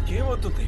నాకేమవుతుంది?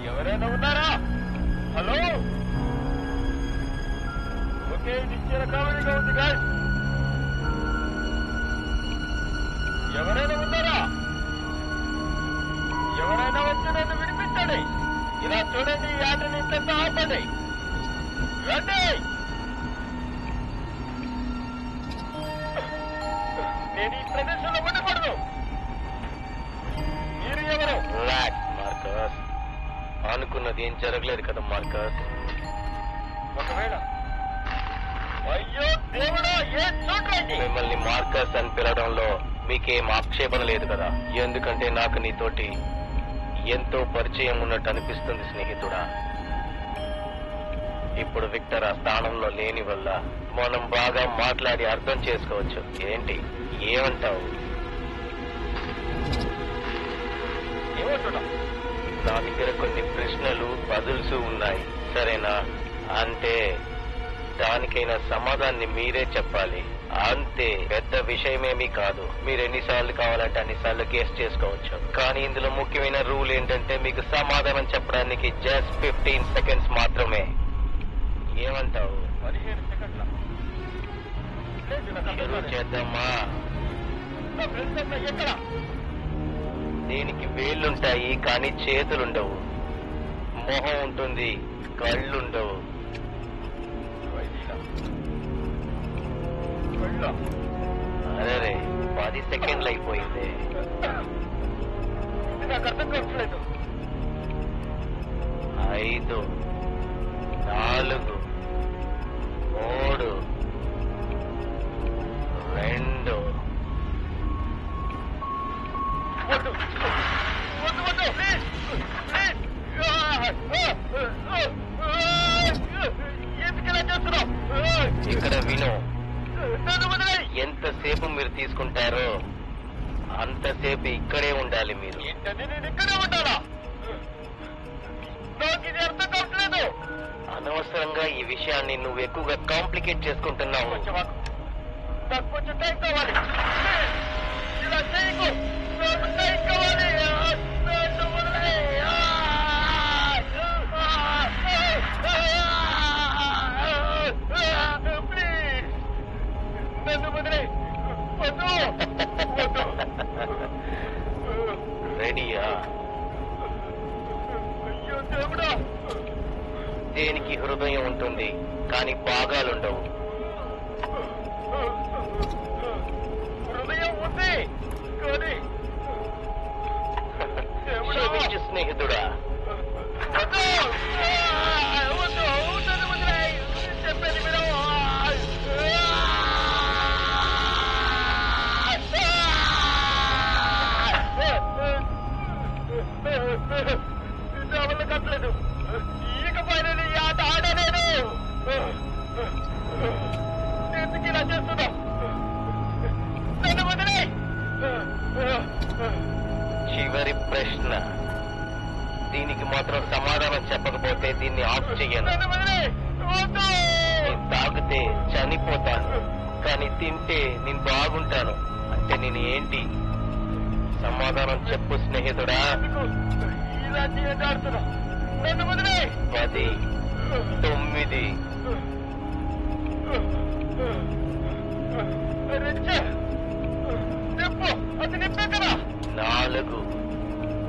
ఎవరైనా ఉన్నారా? Hello, okay, నిశ్చల కామెడీగా ఉంది గాయస్. ఎవరైనా ఉన్నారా? ఎవరైనా వచ్చి నన్ను విడిపించండి. ఇలా చూడండి, ఈ ఆటని ఇంత ఆపండి. రండి. నేను ఈ ప్రదేశంలో ఉండకూడదు. మీరు ఎవరు? మార్కస్, అనుకున్నది ఏం జరగలేదు కదా మార్కస్. ఒకవేళ అయ్యో దేవుడా, ఏం చూడండి. మిమ్మల్ని మార్కస్ అని పిలవడంలో మీకేం ఆక్షేపణ లేదు కదా? ఎందుకంటే నాకు నీతోటి ఎంతో పరిచయం ఉన్నట్టు అనిపిస్తుంది స్నేహితుడా. ఇప్పుడు విక్టర్ ఆ స్థానంలో లేని వల్ల మనం బాగా మాట్లాడి అర్థం చేసుకోవచ్చు. ఏంటి, ఏమంటావు? నా దగ్గర కొన్ని ప్రశ్నలు బదుల్స్ ఉన్నాయి, సరేనా? అంటే దానికైనా సమాధానాన్ని మీరే చెప్పాలి. అంతే, పెద్ద విషయమేమీ కాదు. మీరు ఎన్నిసార్లు కావాలంటే అన్నిసార్లు గెస్ చేసుకోవచ్చు. కానీ ఇందులో ముఖ్యమైన రూల్ ఏంటంటే మీకు సమాధానం చెప్పడానికి జస్ట్ 15 సెకండ్స్ మాత్రమే. ఏమంటావు? 15 సెకండ్ల చేద్దామా? ఎక్కడ? దీనికి వేళ్ళుంటాయి కానీ చేతులుండవు. మొహం ఉంటుంది, కళ్ళుండవు. అరే 10 సెకండ్లు అయిపోయింది. నాకు అర్థం కావట్లేదు. 5, 4, 3, 2. వద్దు వద్దు వద్దు, ప్లీజ్ ప్లీజ్. ఎందుకలా చేస్తున్నావు? ఇక్కడ విను, ఎంతసేపు మీరు తీసుకుంటారో అంతసేపు ఇక్కడే ఉండాలి మీరు. ఏంటని నేను ఇక్కడే ఉండాలా? నాకు ఇది అర్థం కావట్లేదు. అనవసరంగా ఈ విషయాన్ని నువ్వు ఎక్కువగా కాంప్లికేట్ చేసుకుంటున్నావు. నాకు కొంచెం టైం కావాలి. ఇలా చేయకు, నాకు టైం కావాలి. దేనికి హృదయం ఉంటుంది, కానీ భాగాలుండవు. హృదయం ఉంది కానీ క్షమించు స్నేహితుడా. వద్దు! వద్దు! నన్ను వదిలేయ్! చెప్పేది విను! నా వల్ల కట్టలేదు. ఇకపై నేను ఈ ఆట ఆడలేను. ఎందుకు ఇలా చేస్తున్నావు? నన్ను వదిలేయ్! చివరి ప్రశ్న. దీనికి మాత్రం సమాధానం చెప్పకపోతే దీన్ని ఆఫ్ చెయ్యను. నన్ను వదిలేయ్! వద్దు! నేను తాగితే చనిపోతాను, కానీ తింటే నేను బాగుంటాను. అంటే నేను ఏంటి? సమాధానం చెప్పు స్నేహితుడా. ఎందుకు ఇలాంటి ఆట ఆడుతున్నావు? నన్ను వదిలేయ్! 10, 9, నిప్పు! అది నిప్పే కదా! 4,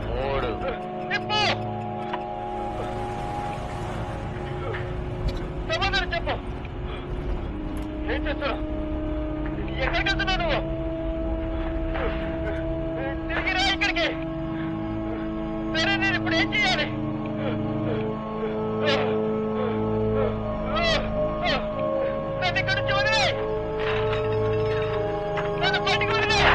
3. నిప్పు! సమాధానం చెప్పు! ఏం చేస్తున్నావు? ఎక్కడికి వెళ్తున్నావు నువ్వు? తిరిగి రా ఇక్కడికి! సరే, నేను ఇప్పుడు ఏం చేయాలి? నన్ను ఇక్కడి నుంచి వదిలేయ్! నన్ను బయటికి వదిలేయ్!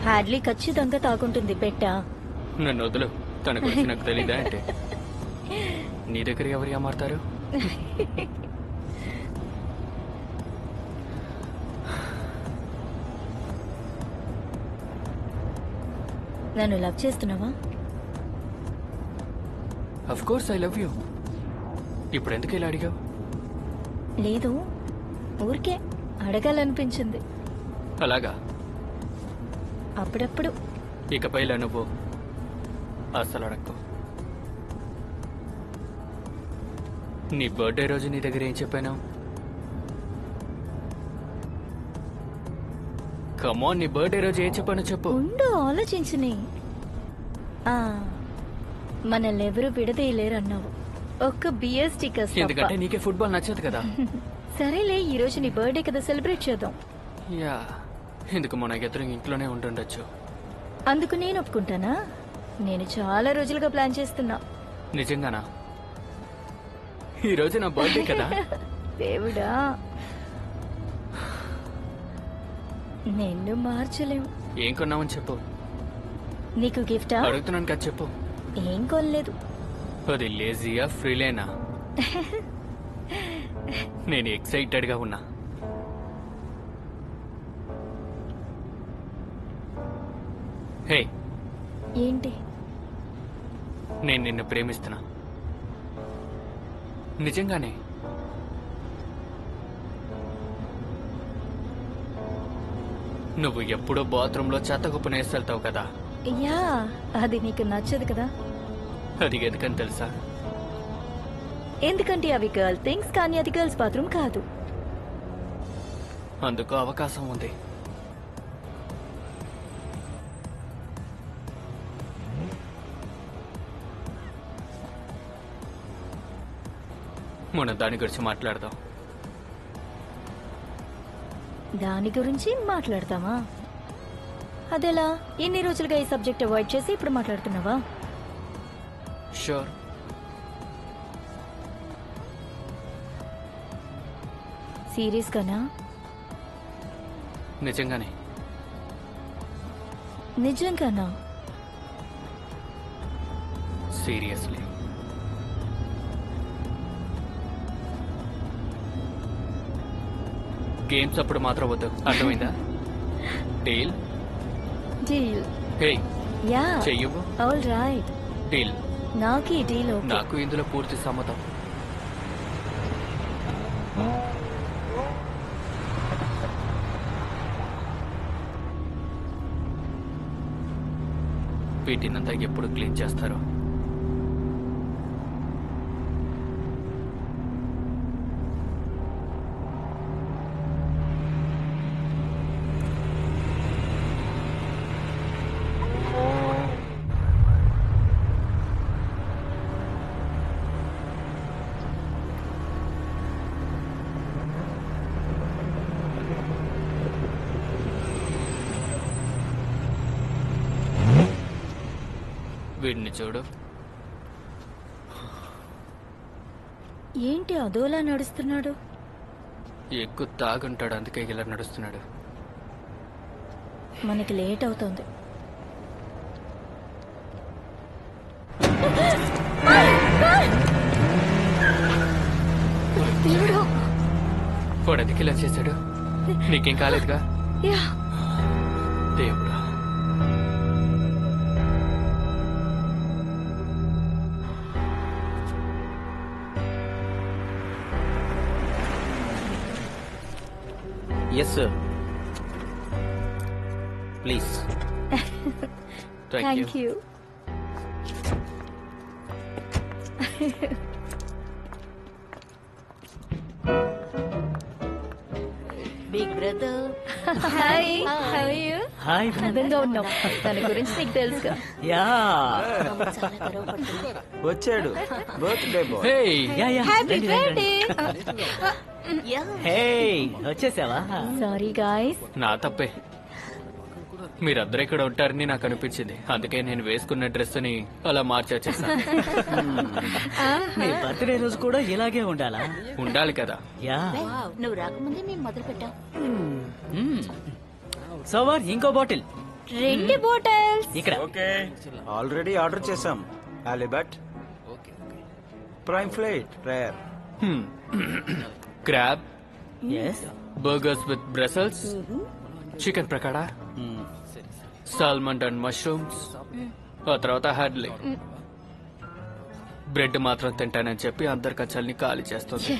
హ్యాడ్లీ ఖచ్చితంగా తాగుంటుంది బెట్టా. నన్ను వదులు. తన గురించి నాకు తెలీదా అంటే? నీ దగ్గర ఎవరు ఏమారుతారు? నన్ను లవ్ చేస్తున్నావా? Of course I love you. ఇప్పుడు ఎందుకు ఇలా అడిగావు? లేదు, ఊరికే అడగాలనిపించింది. అలాగా? అప్పుడప్పుడు. ఇకపై ఇలా నువ్వు అస్సలు అడక్కు. నీ బర్త్డే రోజు నీ దగ్గర ఏం చెప్పాను? కమాన్, నీ బర్త్డే రోజు ఏం చెప్పానో చెప్పు. ఉండు, ఆలోచించుని. మనల్నెవరూ విడదీయలేరు అన్నావు. ఒక్క బియర్ స్టిక్కర్స్ తప్ప. ఎందుకంటే నీకే ఫుట్బాల్ నచ్చదు కదా. సరేలే, ఈ రోజు నీ బర్త్డే కదా, సెలబ్రేట్ చేద్దాం. యా, ఎందుకు మన ఇద్దరం ఇంట్లోనే ఉంటుండొచ్చు. అందుకు నేను ఒప్పుకుంటానా? నేను చాలా రోజులుగా ప్లాన్ చేస్తున్నా. నిజంగానా? ఈ రోజు నా బర్త్డే కదా. దేవుడా, నిన్ను మార్చలేవు. ఏం కొన్నామని చెప్పు. నీకు గిఫ్టా? అడుగుతున్నాను కదా, చెప్పు. ఏం కొనలేదు. అది లేజీయా, ఫ్రీలేనా? నేను ఎక్సైటెడ్ గా ఉన్నా. హే, ఏంటి? నేను నిన్ను ప్రేమిస్తున్నా. నిజంగానే. నువ్వు ఎప్పుడూ బాత్రూంలో చెత్త కుప్పనేసి వెళ్తావు కదా. యా, అది నీకు నచ్చదు కదా. అది ఎందుకని తెలుసా? ఎందుకంటే అవి గర్ల్ థింగ్స్, కానీ అది గర్ల్స్ బాత్రూమ్ కాదు. అందుకు అవకాశం ఉంది. మనం దాని గురించి మాట్లాడదాం. దాని గురించి మాట్లాడతావా? అదెలా? ఎన్ని రోజులుగా ఈ సబ్జెక్ట్ అవాయిడ్ చేసి ఇప్పుడు మాట్లాడుతున్నావా? షూర్. సీరియస్ గానా? నిజంగానే. నిజంగానా? సీరియస్లీ. గేమ్స్ అప్పుడు మాత్రం వద్దు, అర్థమైందా? డీల్? డీల్. హే, యా, చెయ్యవు. All right. డీల్. నాకు ఈ డీల్ ఓకే. నాకు ఇందులో పూర్తి సమ్మతం. వీటినంతా ఎప్పుడు క్లీన్ చేస్తారో. వీడిని చూడు. ఏంటి అదోలా నడుస్తున్నాడు? ఎక్కువ తాగుంటాడు, అందుకే ఇలా నడుస్తున్నాడు. మనకి లేట్ అవుతుంది. దేవుడు! వాడు అందుకే ఇలా చేశాడు. నీకేం కాలేదుగా? యా. దేవుడా. Yes sir, please. Thank you. Big brother. Hi. How are you? Hi. అందంగా ఉన్నాం. తన గురించి నీకు తెలుసుగా. యా, చాలా గర్వపడుతుంది. వచ్చాడు బర్త్డే బాయ్. హే, హ్యాపీ బర్త్డే. హే, వచ్చేసావా? Sorry guys. నా తప్పే. మీరందరూ ఇక్కడ ఉంటారని నాకు అనిపించింది, అందుకే నేను వేసుకున్న డ్రెస్ ని అలా మార్చేసాను. నీ బర్త్డే రోజు కూడా ఇలాగే ఉండాలా? ఉండాలి కదా. యా. నువ్వు రాకముందే మేము మొదలు పెట్టాం. సోవర్, ఇంకో బాటిల్ 2 బాటిల్స్. ఇక్కడ. ఓకే, ఆల్రెడీ ఆర్డర్ చేసాం. Halibut, prime flat, rare. Crab, yes. Burgers with Brussels, chicken piccata, salmon and mushrooms, ఆ తర్వాత హార్డ్లీ. బ్రెడ్ మాత్రం తింటానని చెప్పి అందరి కచ్చల్ని ఖాళీ చేస్తుంది.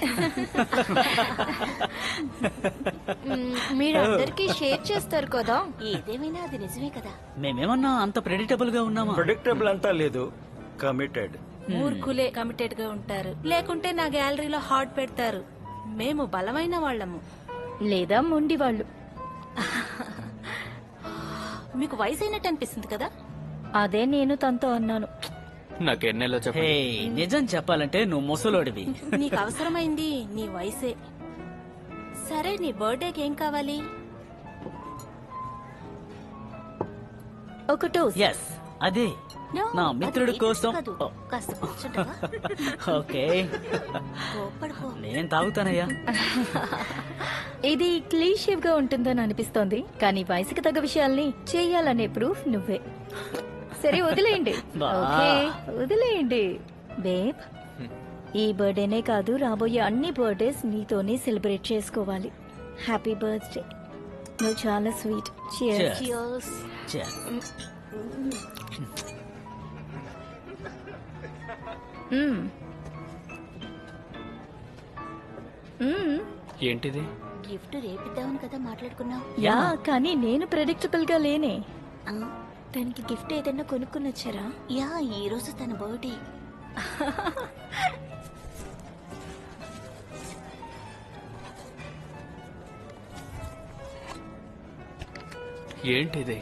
మీరు అందరికీ షేర్ చేస్తారు కదా. ఏదేమైనా అది నిజమే కదా. మేమేమన్నా అంత ప్రెడిక్టబుల్ గా ఉన్నామా? ప్రెడిక్టబుల్ అంతా లేదు, కమిటెడ్. మూర్ఖులే కమిటెడ్ గా ఉంటారు, లేకుంటే నా గ్యాలరీలో హాట్ పెడతారు. మేము బలమైన వాళ్ళము. లేదా మొండి వాళ్ళు. మీకు వయసు అయినట్టు అనిపిస్తుంది కదా. అదే నేను తనతో అన్నాను. నాకెన్నెల్లో హే, చెప్పండి. నిజం చెప్పాలంటే నువ్వు ముసలోడివి. నీకు అవసరమైంది నీ వయసే. సరే, నీ బర్త్డేకి ఏం కావాలి? ఒక టోస్ట్. ఎస్, అదే No, నా అది మిత్రుడి latest కోసం. కాదు. కాస్త కూర్చుంటావా? ఓకే, కోప్పడుకో. నేను తాగుతానయ్యా. ఇది క్లీషివ్ గా ఉంటుందని అనిపిస్తోంది, కానీ వయసుకు తగ్గ విషయాల్ని చెయ్యాలనే ప్రూఫ్ నువ్వే. సరే వదిలేయండి. బా. ఓకే, వదిలేయండి. బేబ్, ఈ బర్త్డేనే కాదు, రాబోయే అన్ని బర్త్డేస్ నీతోనే సెలబ్రేట్ చేసుకోవాలి. Happy birthday. నువ్వు చాలా స్వీట్. Cheers. Cheers. Cheers. ఏంటిది? గిఫ్ట్ రేపిద్దామని కదా మాట్లాడుకున్నాం. యా, కానీ నేను ప్రెడిక్టబుల్ గా లేనే. ఆ, తనకి గిఫ్ట్ ఏదైనా కొనుక్కుని వచ్చారా? యా, ఈ రోజు తన బర్త్డే. ఏంటిది?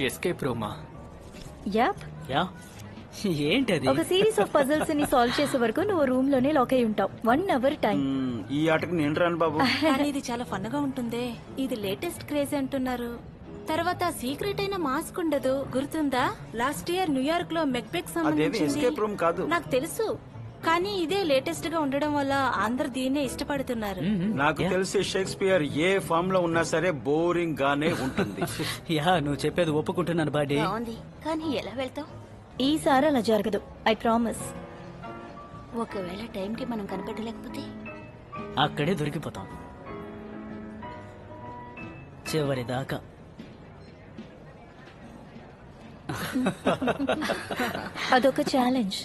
ఎస్కేప్ రూమా? యాప్. యా, ఏంటది? ఒక సిరీస్ ఆఫ్ పజిల్స్ ని సాల్వ్ చేసే వరకు నువ్వు రూమ్ లోనే లాక్ అయి ఉంటావు. 1 hour టైం. ఈ ఆటకి నేను రాను బాబు. కానీ ఇది చాలా ఫన్ గా ఉంటుందే. ఇది లేటెస్ట్ క్రేజ్ అంటున్నారు. తర్వాత సీక్రెట్ అయిన మాస్క్ ఉండదు, గుర్తుందా? లాస్ట్ ఇయర్ న్యూయార్క్ లో మెక్బెక్ అదేమి ఎస్కేప్ రూమ్ కాదు. నాకు తెలుసు, కానీ ఇదే లేటెస్ట్ గా ఉండడం వల్ల అందరు దీన్నే ఇష్టపడుతున్నారు. నాకు తెలిసి షేక్స్పియర్ ఏ ఫామ్ లో ఉన్నా సరే బోరింగ్ గానే ఉంటుంది. యా, నువ్వు చెప్పేది ఒప్పుకుంటున్నాను బాడీ. బాగుంది, కానీ ఎలా వెళ్తావు? ఈసారి అలా జరగదు, ఐ ప్రామిస్. ఒకవేళ టైంకి మనం కనపడలేకపోతే? అక్కడే దొరికిపోతాం చివరి దాకా. అదొక ఛాలెంజ్,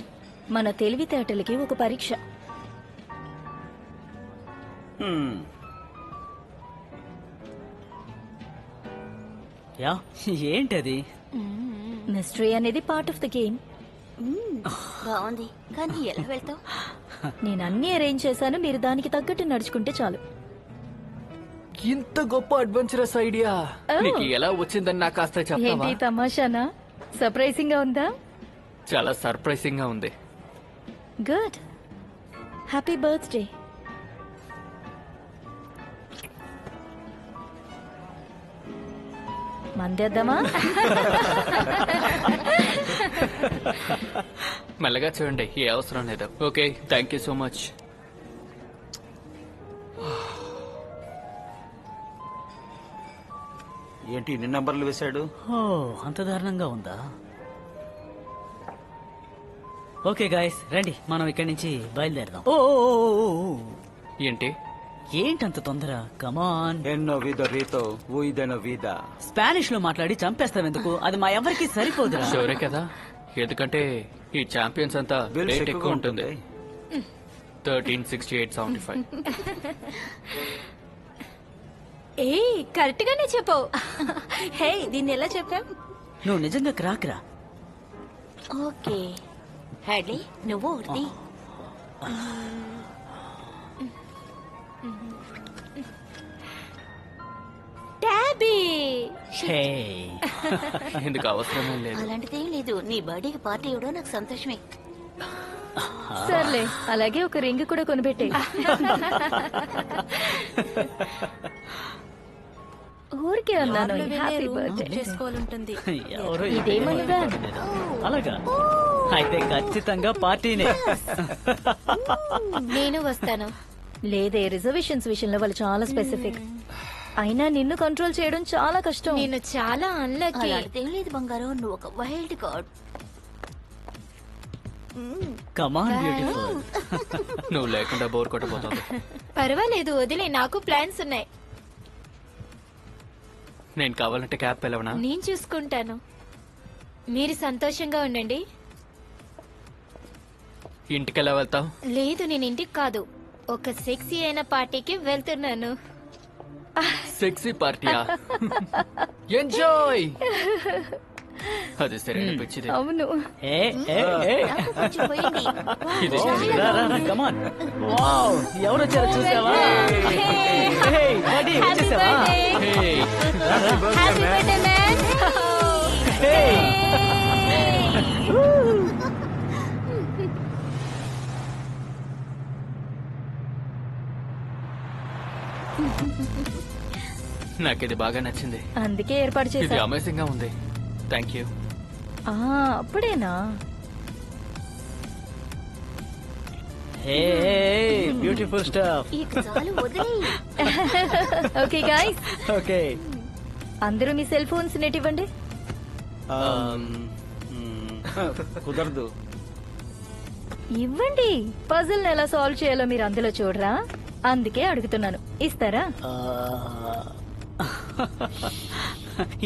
మన తెలివితేటలకి ఒక పరీక్ష. యా, ఏంటది? మిస్టరీ అనేది పార్ట్ ఆఫ్ ద గేమ్. బాగుంది, కానీ ఎలా వెళ్తావు? నేను అన్ని అరేంజ్ చేశాను, మీరు దానికి తగ్గట్టు నడుచుకుంటే చాలు. ఇంత గొప్ప అడ్వెంచరస్ ఐడియా నీకు ఎలా వచ్చిందని నాకు కాస్త చెప్తావా? ఏంటి తమాషానా? సర్ప్రైజింగ్ గా ఉందా? చాలా సర్ప్రైజింగ్ గా ఉంది. గుడ్. Happy birthday. మందేద్దామా? మెల్లగా చూడండి, ఏ అవసరం లేదు. Okay, thank you so much. ఏంటి ఇన్ని నంబర్లు వేశాడు? ఓ అంత దారుణంగా ఉందా? ఓకే గాయస్, రండి మనం ఇక్కడి నుంచి బయలుదేరదాం. ఓ ఏంటి? ఏంటంత తొందర? కమాన్. ఎన్నో విధ రీతో ఊయిదెనో విధ. స్పానిష్ లో మాట్లాడి చంపేస్తావెందుకు? అది మా ఎవరికి సరిపోదురా. షూరే కదా, ఎందుకంటే ఈ ఛాంపియన్స్ అంతా బిల్స్ రేట్ ఎక్కువ ఎక్కువ ఉంటుంది. ఉంటుంది. 1368.75. ఏ కరెక్ట్ గానే చెప్పావు. హే దీన్ని ఎలా చెప్పావు? నువ్వు నిజంగా క్రాక్రా. ఓకే హ్యాడ్లీ నువ్వు ఒకటి టాబీ. హే ఎందుకు అవసరమే లేదు. అలాంటిదేం లేదు. నీ బర్త్డేకి పార్టీ ఇవ్వడం నాకు సంతోషమే. సర్లే, అలాగే ఒక రింగ్ కూడా కొనిపెట్టే. ఊరికే అన్నాను. లోపల వెళ్ళే హ్యాపీ రూమ్ బర్త్డే. చేసుకోవాలంటుంది. ఎవరు ఇదేమనగా? అలాగా అయితే ఖచ్చితంగా పార్టీనే. నేను వస్తాను. లేదే, రిజర్వేషన్స్ విషయంలో వాళ్ళు చాలా స్పెసిఫిక్. అయినా నిన్ను కంట్రోల్ చేయడం చాలా కష్టం. నేను చాలా అన్లక్కీ. అలాంటిదేం లేదు బంగారం. నువ్వు ఒక వైల్డ్ కార్డ్. Come on beautiful. నువ్వు లేకుండా బోర్ కొట్టబోతుంది. పర్వాలేదు వదిలే, నాకు ప్లాన్స్ ఉన్నాయి. నేను కావాలంటే క్యాబ్ పిలవనా? నేను చూసుకుంటాను. మీరు సంతోషంగా ఉండండి. ఇంటికెలా వెళ్తావు? లేదు నేను ఇంటికి కాదు, ఒక సెక్సీ అయిన పార్టీకి వెళ్తున్నాను. సెక్సీ పార్టీయా? ఎంజాయ్. అది సరైన పిచ్చిది. అవును. ఏ ఏ ఏ కొంచెం పోయింది. ఇది కమాన్. వావ్, ఎవరు వచ్చారో చూసావా? హే బడీ వచ్చేసావా? Hey. Happy birthday man. Hey నాకు ఇది బాగా నచ్చింది. అందుకే ఏర్పాటు ఇది చేశా. అమేజింగ్ గా ఉంది. Thank you. అప్పుడేనా? Hey beautiful stuff. ఇక చాలు వదిలేయ్. ఓకే గాయ్స్, ఓకే అందరూ మీ సెల్ ఫోన్స్ నెట్ ఇవ్వండి. కుదరదు. ఇవ్వండి. పజిల్ ఎలా సాల్వ్ చేయాలో మీరు అందులో చూడరా? అందుకే అడుగుతున్నాను. ఇస్తారా?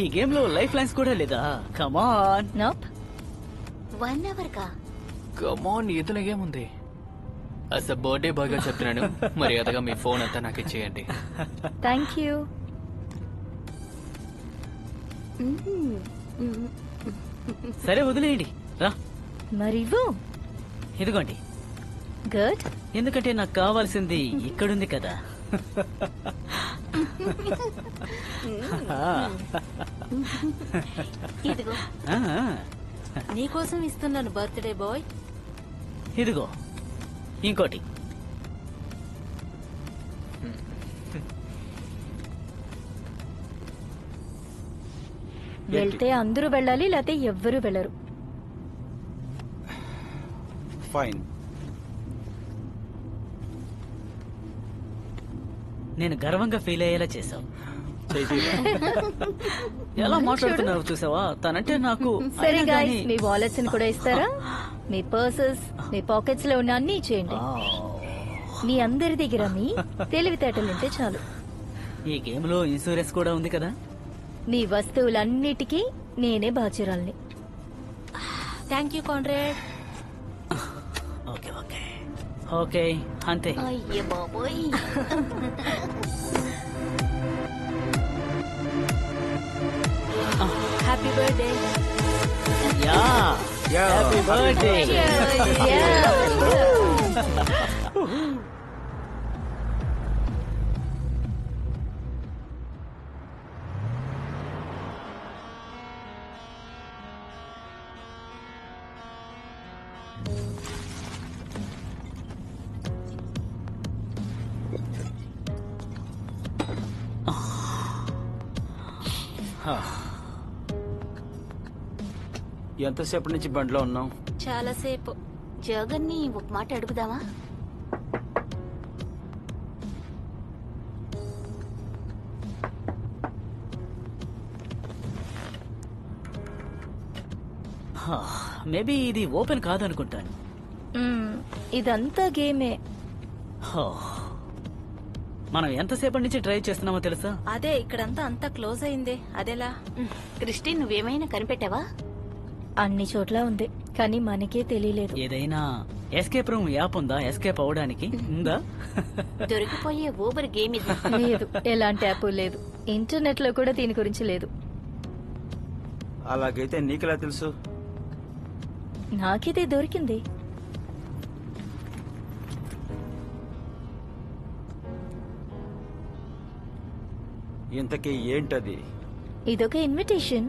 ఈ గేమ్ లో లైఫ్ లైన్స్ కూడా లేదా? కమాన్. నోప్. 1 hour కా? కమాన్, ఇదిలో ఏముంది? అసలు బర్త్డే బాయ్ గా చెప్తున్నాను, మర్యాదగా మీ ఫోన్ అంతా నాకు ఇచ్చేయండి. Thank you. సరే వదిలేయండి. రా మరివ్వు. ఇదిగోండి. గుడ్. ఎందుకంటే నాకు కావాల్సింది ఇక్కడుంది కదా. ఇదిగో ఆ, నీకోసం ఇస్తున్నాను బర్త్డే బాయ్. ఇదిగో ఇంకోటి. వెళ్తే అందరూ వెళ్ళాలి, లేకపోతే ఎవ్వరూ వెళ్ళరు. ఫైన్. నేను గర్వంగా ఫీల్ అయ్యేలా చేశావు. ఎలా మాట్లాడుతున్నావు చూసావా? తనంటే నాకు సరే అయినా గాయ్స్, గానీ- మీ వాలెట్స్ కూడా ఇస్తారా? మీ పర్సెస్, మీ పాకెట్స్ లో ఉన్న అన్ని ఇచ్చేయండి. ఆ, మీ అందరి దగ్గర మీ తెలివితేటలుంటే చాలు. ఈ గేమ్ లో ఇన్సూరెన్స్ కూడా ఉంది కదా. మీ వస్తువులన్నిటికీ నేనే బాధ్యురాల్ని. Thank you Conrad. Okay okay okay అంతే. అయ్య బాబోయ్. Happy birthday. Yeah Yeah. Happy birthday. ఎంతసేపటి నుంచి బండిలో ఉన్నాం? చాలా సేపు. జగన్ ని ఒక మాట అడుగుదామా? మేబీ ఇది ఓపెన్ కాదనుకుంటాను. ఇదంతా గేమే. హో. మనం ఎంతసేపటి నుంచి ట్రై చేస్తున్నామో తెలుసా? అదే ఇక్కడంతా అంతా క్లోజ్ అయిందే, అదెలా? క్రిస్టి నువ్వేమైనా కనిపెట్టావా? అన్ని చోట్ల ఉంది కానీ మనకే తెలియలేదు. ఏదైనా ఎస్కేప్ రూమ్ యాప్ ఉందా ఎస్కేప్ అవడానికి? ఉందా? దొరికిపోయే ఊబర్ గేమ్ ఇది. లేదు, ఎలాంటి యాప్ లేదు. ఇంటర్నెట్ లో కూడా దీని గురించి లేదు. అలాగైతే నీకెలా తెలుసు? నాకిదే దొరికింది. ఇంతకీ ఏంటది? ఇదొక ఇన్విటేషన్.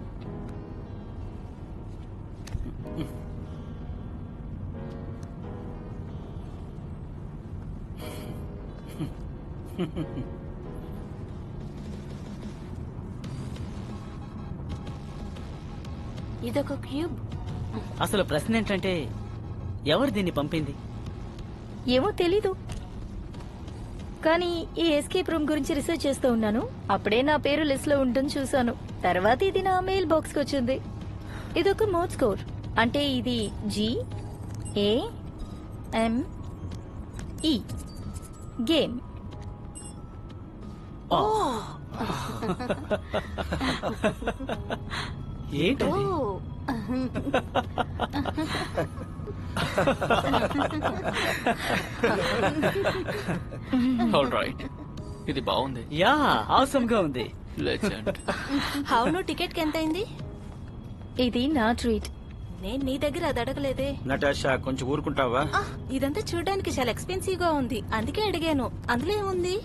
ఇదొక క్యూబ్. అసలు ప్రశ్న ఏంటంటే ఎవరు దీన్ని పంపింది? ఏమో తెలీదు. కానీ ఈ ఎస్కేప్ రూమ్ గురించి రీసెర్చ్ చేస్తూ ఉన్నాను. అప్పుడే నా పేరు లిస్ట్ లో ఉంటుంది చూసాను. తర్వాత ఇది నా మెయిల్ బాక్స్ కి వచ్చింది. ఇదొక మోడ్ స్కోర్. అంటే ఇది GAME గేమ్. ఏంటది? ఆల్ రైట్, ఇది బాగుంది. యా, ఆసమ్ గా ఉంది. లెజెండ్. అవును, టికెట్ కి ఎంత అయింది? ఇది నా ట్రీట్. నేను నీ దగ్గర అది అడగలేదే. నటాషా, కొంచెం ఊరుకుంటావా? ఇదంతా చూడడానికి చాలా ఎక్స్పెన్సివ్ గా ఉంది, అందుకే అడిగాను. అందులో ఏముంది?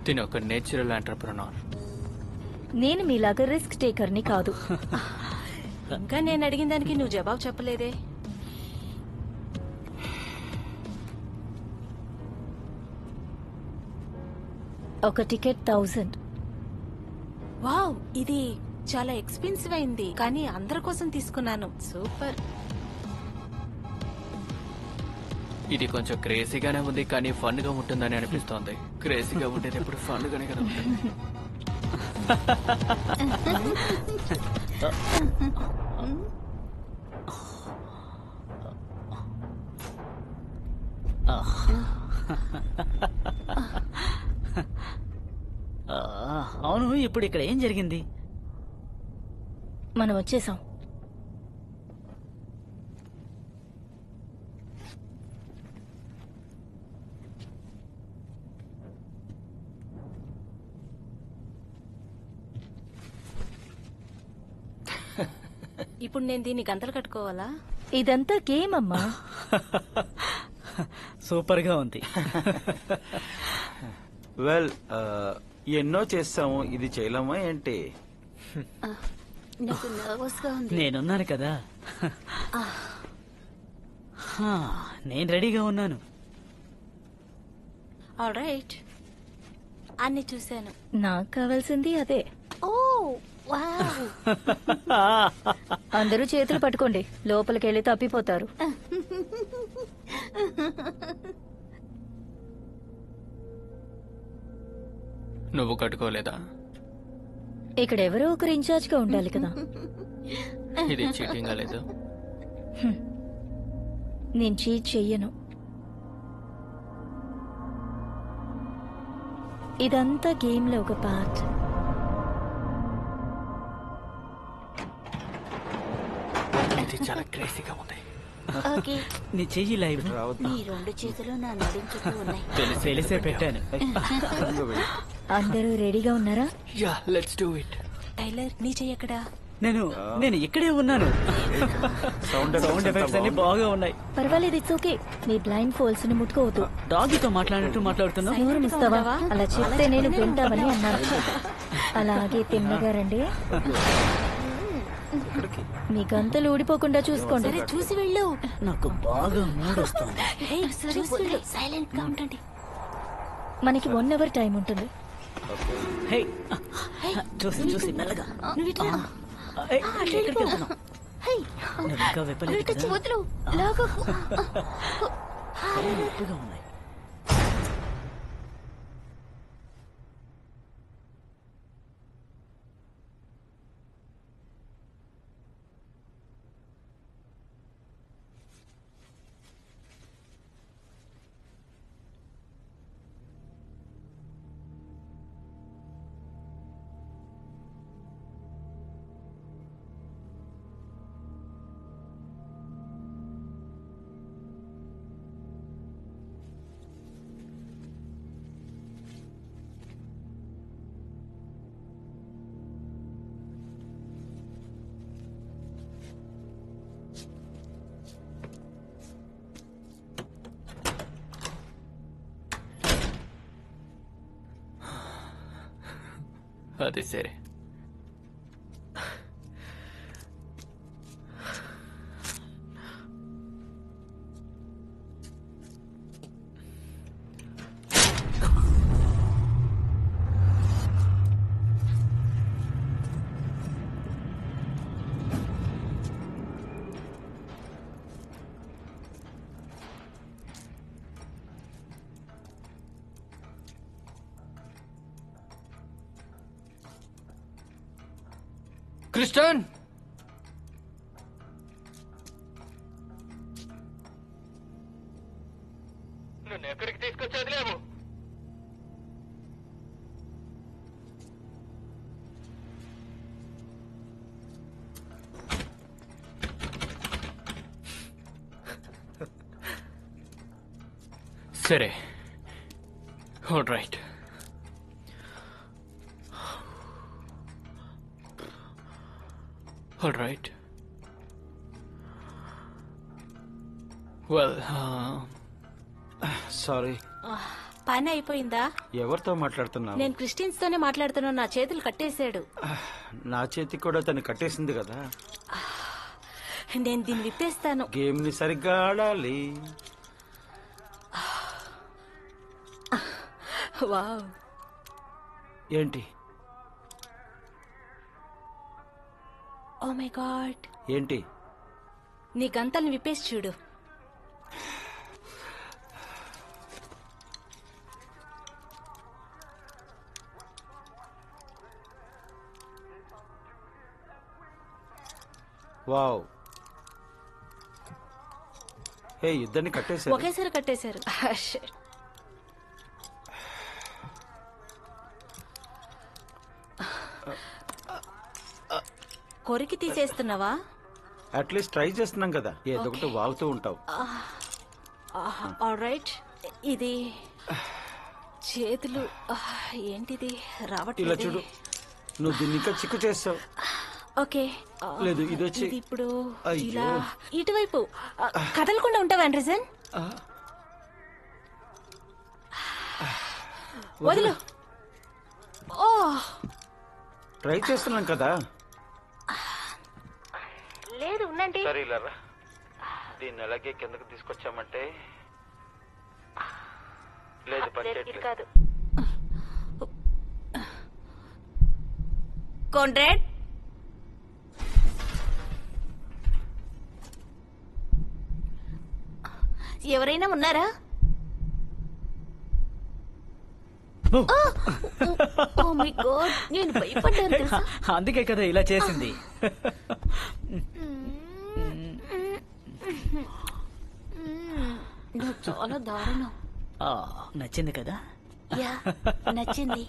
తిని ఒక నేచురల్ ఎంటర్ప్రెనర్. నేను మీలాగా రిస్క్ టేకర్ ని కాదు. ఇంకా నేను అడిగిన దానికి నువ్వు జవాబు చెప్పలేదే. ఒక టికెట్ 1000. వావ్, ఇది చాలా ఎక్స్పెన్సివ్ అయింది, కానీ అందరి కోసం తీసుకున్నాను. సూపర్. ఇది కొంచెం క్రేజీగానే ఉంది కానీ ఫన్ గా ఉంటుందని అనిపిస్తోంది. క్రేజీగా ఉండేది ఎప్పుడు ఫన్ గానే కదా ఉంటుంది. అవును, ఇప్పుడు ఇక్కడ ఏం జరిగింది? మనం వచ్చేసాం. ఇప్పుడు నేను దీన్ని గంటలు కట్టుకోవాలా? ఇదంతా గేమ్ అమ్మా. సూపర్ గా ఉంది. వెల్, ఎన్నో చేస్తాము, ఇది చేయలేమా ఏంటి? నాకు నర్వస్ గా ఉంది. నేనున్నాను కదా. హా, నేను రెడీగా ఉన్నాను. ఆల్ రైట్, అన్ని చూశాను. నాకు కావాల్సింది అదే. ఓ వావ్. అందరూ చేతులు పట్టుకోండి, లోపలికెళ్ళి తప్పిపోతారు. నువ్వు కట్టుకోలేదా? ఇక్కడ ఎవరో ఒకరు ఇన్ఛార్జ్ గా ఉండాలి కదా. ఇది చీటింగ్ లేదు. నేను చీట్ చెయ్యను. ఇదంతా గేమ్ లో ఒక పార్ట్. ఇది చాలా క్రేజీగా ఉంది. ఓకే, నీ చెయ్యి లైవ్ నీ రెండు చేతులు నా నడుం చుట్టూ ఉన్నాయి. తెలిసే పెట్టాను. అందరూ రెడీగా ఉన్నారా? Yeah, let's do it. Tailor, నీ చెయ్యక్కడా? నేను ఇక్కడే ఉన్నాను. సౌండ్ ఎఫెక్ట్స్ అన్ని బాగా ఉన్నాయి. పర్వాలేదు, ఇట్స్ ఓకే. నీ బ్లైండ్ ఫోల్స్ ని ముట్టుకోవద్దు. డాగితో మాట్లాడినట్టు మాట్లాడుతున్నా. నోరు ముస్తావా? అలా చెప్తే నేను వింటావని అన్నాను. అలాగే తిన్నగా రండి. మీ గంతలు ఊడిపోకుండా చూసుకోండి. సరే, చూసి వెళ్ళు. నాకు బాగా మూడ్ వస్తుంది. సరే, సైలెంట్ గా ఉండండి. మనకి 1 hour టైం ఉంటుంది. హే చూసి చూసి మెల్లగా నువ్వు ఇట్లా ఏయ్, ఎక్కడికి వెళ్తున్నావు? హై, నువ్వు ఇంకా విప్పలేదు ఇటు కదా? వదులు లాగకు. నొప్పిగా ఉన్నాయి. అది సరే. క్రిస్టన్, నన్ను ఎక్కడికి తీసుకొచ్చి వదిలేవు? సరే, all right. All right. Well, sorry. పని అయిపోయిందా? ఎవరితో మాట్లాడుతున్నావు? నేను క్రిస్టియన్స్ తోనే మాట్లాడుతున్నాను. నా చేతులు కట్టేశాడు. నా చేతికి కూడా తను కట్టేసింది కదా. నేను దీన్ని విప్పేస్తాను. గేమ్ ని సరిగ్గా ఆడాలి. వావ్, ఏంటి ఓ మై గాడ్, ఏంటి? నీ గంతల్ని విప్పేసి చూడు. వావ్. హే, ఇద్దరిని కట్టేశారు. ఒకేసారి కట్టేశారు. Shit. కొరికి తీసేస్తున్నావా? అట్లీస్ట్ ట్రై చేస్తున్నాం కదా, ఏదో ఒకటి వాగుతూ ఉంటావు. All right. ఇది చేతులు ఏంటిది ఇలా రావట్లేదు. చూడు, నువ్వు దీన్ని ఇంకా చిక్కు చేస్తావు. ఓకే. లేదు, ఇది వచ్చి ఇది ఇప్పుడు అయ్యో. ఇలా ఇటువైపు కదలకుండా ఉంటావా ఆండ్రసన్? వదులు. ఓ, ట్రై చేస్తున్నాం కదా. లేదు ఉండండి. సరే, ఇలా రా. దీన్ని అలాగే కిందకు తీసుకొచ్చామంటే లేదు, పని చేయట్లేదు. కాదు కాంట్రాక్ట్. ఎవరైనా ఉన్నారా? ఓ మై గాడ్, నేను భయపడ్డాను తెలుసా? అందుకే కదా ఇలా చేసింది. నువ్వు చాలా దారుణం. ఆ, నచ్చింది కదా? యా, నచ్చింది.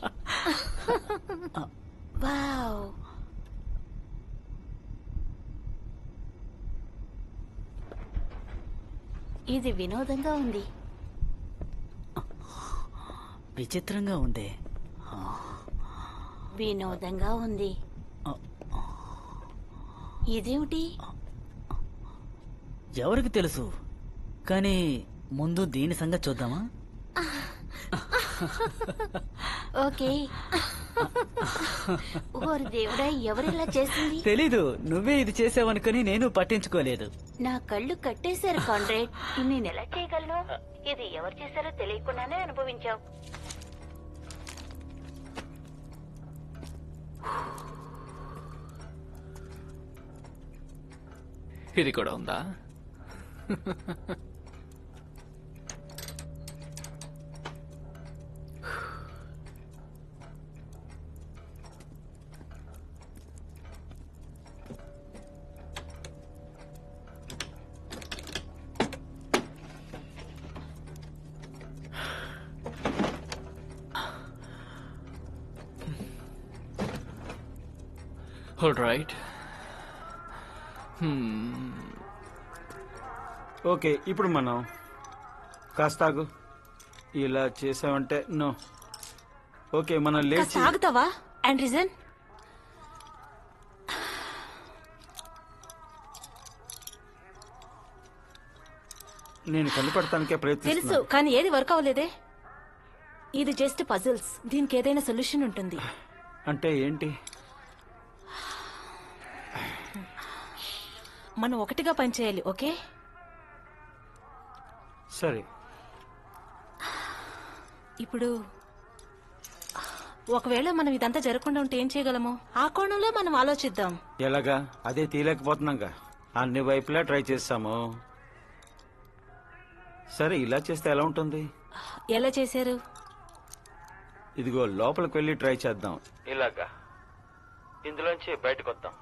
వావ్. ఇది వినోదంగా ఉంది. విచిత్రంగా ఉంది. వినోదంగా ఉంది. ఇదేమిటి? ఎవరికి తెలుసు, కానీ ముందు దీని సంగతి చూద్దామా? ఓకే. ఓరి దేవుడా, ఎవరిలా చేసింది? తెలీదు, నువ్వే ఇది చేసావనుకుని నేను పట్టించుకోలేదు. నా కళ్ళు కట్టేశారు కాంట్రాక్ట్. నేను ఎలా చేయగలను? ఇది ఎవరు చేశారో తెలియకుండానే అనుభవించావు. ఇది కూడా ఉందా? All right. ఓకే, ఇప్పుడు మనం కాస్తాగు ఇలా చేసామంటే నో. ఓకే, మనం కాస్త లేచి ఆగుతావా ఆండ్రిజన్? నేను కనిపెడతానికే తెలుసు, ప్రయత్నిస్తున్నాను. కానీ ఏది వర్క్ అవ్వలేదే. ఇది జస్ట్ పజిల్స్. దీనికి ఏదైనా సొల్యూషన్ ఉంటుంది. అంటే ఏంటి? మనం ఒకటిగా పనిచేయాలి, ఓకే? సరే, ఇప్పుడు ఒకవేళ మనం ఇదంతా జరగకుండా ఉంటే ఏం చేయగలము? ఆ కోణంలో మనం ఆలోచిద్దాం. ఎలాగా? అదే తీయలేకపోతున్నాగా. అన్ని వైపులా ట్రై చేస్తాము. సరే, ఇలా చేస్తే ఎలా ఉంటుంది? ఎలా చేశారు? ఇదిగో లోపలికి వెళ్ళి ట్రై చేద్దాం. ఇలాగా ఇందులోంచి బయటకు వద్దాం.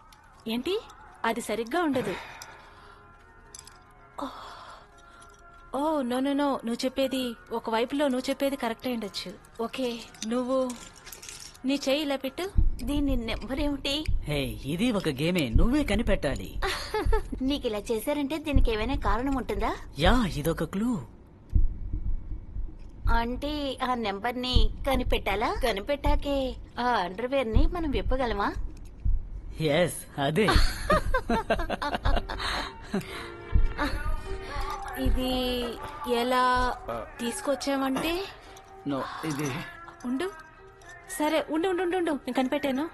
ఏంటి? అది సరిగ్గా ఉండదు. ఓ నో నో నో, నువ్వు చెప్పేది ఒకవైపులో నువ్వు చెప్పేది కరెక్ట్ ఉండొచ్చు. ఓకే, నువ్వు నీ చెయ్యి ఇలా పెట్టు. దీని నెంబర్ ఏమిటి? హే, ఇది ఒక గేమే, నువ్వే కనిపెట్టాలి. నీకు ఇలా చేశారంటే దీనికి ఏమైనా కారణం ఉంటుందా? యా, ఇదొక క్లూ. అంటే ఆ నెంబర్ ని కనిపెట్టాలా? కనిపెట్టాకే ఆ అండర్వేర్ ని మనం విప్పగలమా? ఎస్, అదే. ఇది ఎలా తీసుకొచ్చామంటే నో, ఇది ఉండు. సరే, ఉండు ఉండు ఉండు ఉండు, నేను కనిపెట్టాను.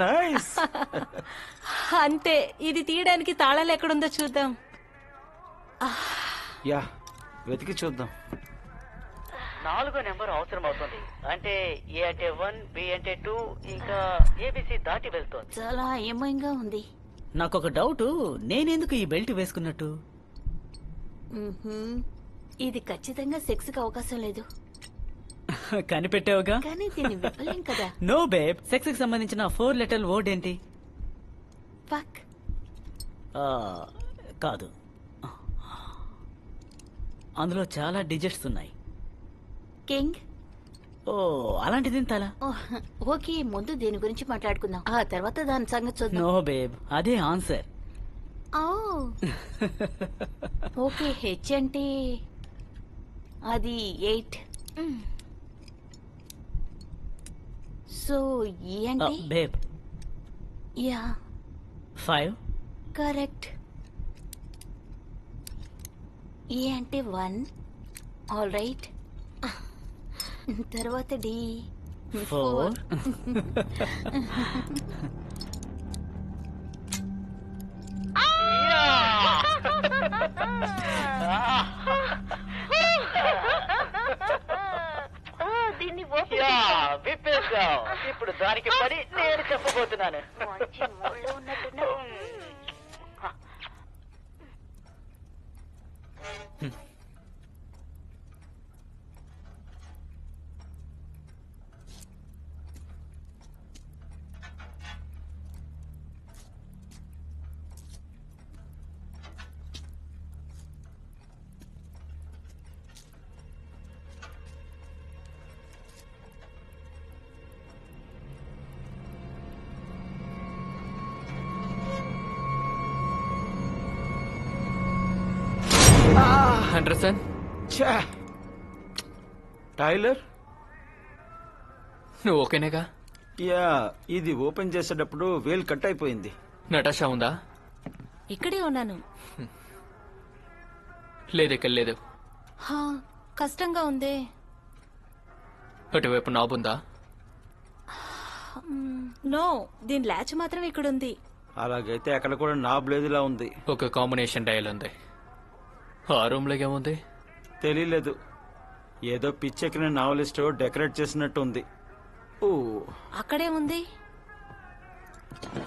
నైస్. అంతే, ఇది తీయడానికి తాళాలు ఎక్కడుందో చూద్దాం. యా, వెతికి చూద్దాం. 4 నెంబర్ అవసరం అవుతుంది. అంటే ఏ అంటే 1, బి అంటే 2, ఇంకా ఏబిసి దాటి వెళ్తోంది. చాలా ఏమయంగా ఉంది. నాకొక డౌట్, నేనెందుకు ఈ బెల్ట్ వేసుకున్నట్టు? మ్మ్హ్మ్. ఇది ఖచ్చితంగా సెక్స్ కి అవకాశం లేదు. కనిపెట్టావుగా. కానీ దీన్ని విప్పలేం కదా. నో బేబ్, సెక్స్ కి సంబంధించిన 4 లెటర్ వర్డ్ ఏంటి? ఫక్. ఆ, కాదు, అందులో చాలా డిజిట్స్ ఉన్నాయి. కింగ్. ఓ, అలాంటిది ఎంతలా? ఓకే, ముందు దీని గురించి మాట్లాడుకుందాం, ఆ తర్వాత దాని సంగతి చూద్దాం. నో బేబ్, అదే ఆన్సర్. ఓ. ఓకే, హెచ్ అంటే అది 8. సో ఈ అంటే బేబ్, యా 5. కరెక్ట్. ఏ అంటే 1. All right. తర్వాత డి 4. దీన్ని విప్పేశావు. ఇప్పుడు దానికి పని నేను చెప్పబోతున్నాను. మంచి మూడ్లో ఉన్నట్టున్నా. ఆండర్సన్, ఛా! టైలర్, నువ్వు ఓకేనేగా? యా, ఇది ఓపెన్ చేసేటప్పుడు వేలు కట్ అయిపోయింది. నటాషా ఉందా? ఇక్కడే ఉన్నాను. లేదు, ఇక్కడ లేదు. హా, కష్టంగా ఉంది. అటువైపు నాబ్ ఉందా? నో, దీని ల్యాచ్ మాత్రం ఇక్కడ ఉంది. అలాగైతే అక్కడ కూడా నాబ్ లేదులా ఉంది. ఒక కాంబినేషన్ డయల్ ఉంది. ఆ రూమ్ లో ఏముంది? తెలియలేదు. ఏదో పిచ్చెక్కిన నావలిస్ట్ డెకరేట్ చేసినట్టు ఉంది. ఓ, అక్కడే ఉంది.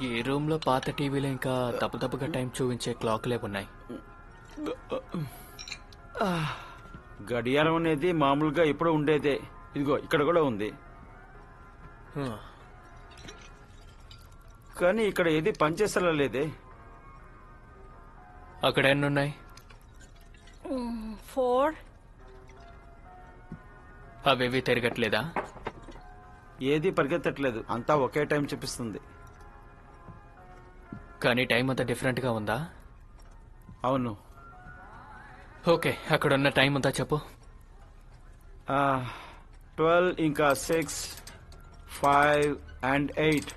ఈ రూమ్ లో పాత టీవీలో ఇంకా తప్పుగా టైం చూపించే క్లాక్లే ఉన్నాయి. గడియారం అనేది మామూలుగా ఇప్పుడు ఉండేదే. ఇదిగో ఇక్కడ కూడా ఉంది, కానీ ఇక్కడ ఏది పనిచేసేలా లేదే. అక్కడ ఎన్ని ఉన్నాయి? 4. అవేవి తిరగట్లేదా? ఏది పరిగెత్తట్లేదు, అంతా ఒకే టైం చూపిస్తుంది. కానీ టైం అంతా డిఫరెంట్ గా ఉందా? అవును. ఓకే, అక్కడ ఉన్న టైం అంతా చెప్పు. 12 ఇంకా 6, 5 and 8.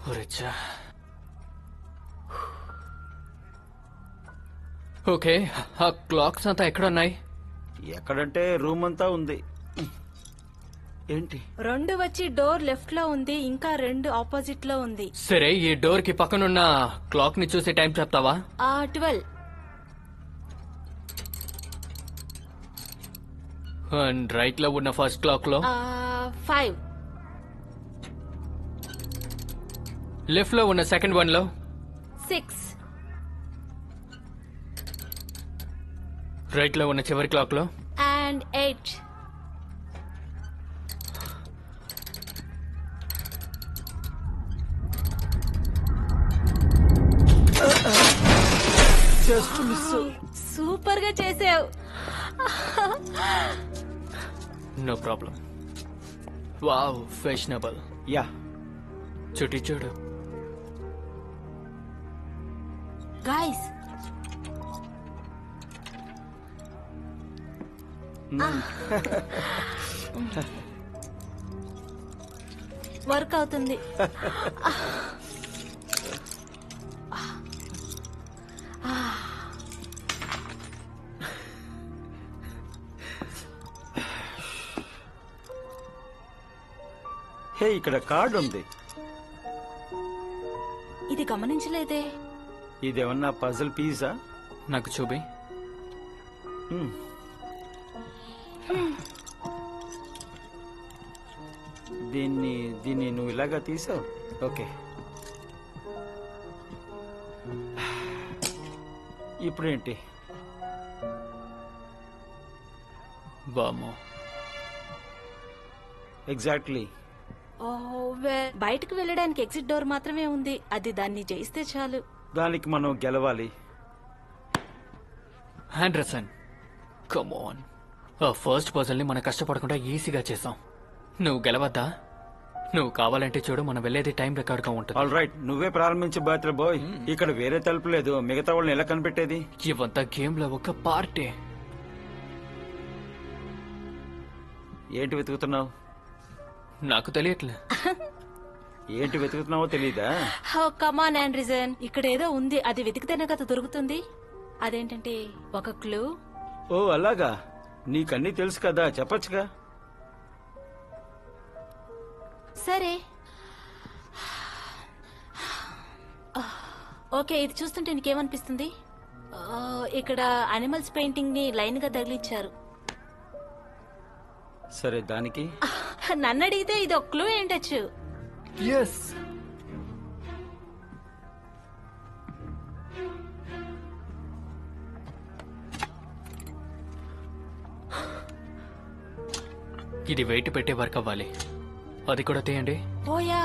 ఒరేచ్చా. ఓకే, ఆ క్లాక్స్ అంతా ఎక్కడ ఉన్నాయి? ఎక్కడంటే రూమ్ అంతా ఉంది. ఏంటి? 2 వచ్చి డోర్ లెఫ్ట్ లో ఉంది, ఇంకా 2 ఆపోజిట్ లో ఉంది. సరే, ఈ డోర్ కి పక్కనున్న క్లాక్ ని చూసి టైం చెప్తావా? 12. అండ్ రైట్ లో ఉన్న ఫస్ట్ క్లాక్ లో? 5. లెఫ్ట్ లో ఉన్న సెకండ్ వన్ లో? 6. రైట్ లో ఉన్న చివరి క్లాక్ లో? అండ్ 8. సూపర్ గా చేసావు. No problem. Wow, fashionable. Yeah, చుట్టి చూడు. గాయ్స్, వర్క్ అవుతుంది. హే, ఇక్కడ కార్డ్ ఉంది. ఇది గమనించలేదే. ఇదేమన్నా పజిల్ పీసా? నాకు చూపి. దీన్ని నువ్వు ఇలాగా తీసావు. ఓకే, ఇప్పుడేంటి? వామో, ఎగ్జాక్ట్లీ. బయటకు వెళ్ళడానికి ఎగ్జిట్ డోర్ మాత్రమే ఉంది. అది దాన్ని జయిస్తే చాలు. దానికి మనం గెలవాలి. Anderson, come on. ఆ ఫస్ట్ పజల్ ని మనం కష్టపడకుండా ఈజీగా చేసాం. నువ్వు గెలవద్దా? నువ్వు కావాలంటే చూడు, మనం వెళ్ళేది టైం రికార్డ్ గా ఉంటుంది. ఆల్ రైట్, నువ్వే ప్రారంభించు బాత్ర బాయ్. ఇక్కడ వేరే తలుపు లేదు, మిగతా వాళ్ళని ఎలా కనిపెట్టేది? ఇవంతా గేమ్ లో ఒక పార్టీ. ఏంటి వెతుకుతున్నావు? నాకు తెలియట్లే. ఏంటి వెతుకుతున్నావో తెలీదా? కమాన్ ఆండ్రిజన్, ఇక్కడ ఏదో ఉంది. అది వెతికితేనే కదా దొరుకుతుంది. అదేంటంటే ఒక క్లూ. ఓ అలాగా, నీకన్నీ తెలుసు కదా, చెప్పొచ్చుగా. సరే, ఓకే. ఇది చూస్తుంటే నీకేమనిపిస్తుంది? ఇక్కడ అనిమల్స్ పెయింటింగ్ ని లైన్ గా తగిలించారు. సరే, దానికి నన్ను అడిగితే ఇది ఒక క్లూ ఏంటచ్చు. ఎస్, ఇది వెయిట్ పెట్టే వర్క్ అవ్వాలి. అది కూడా తీయండి. ఓయా,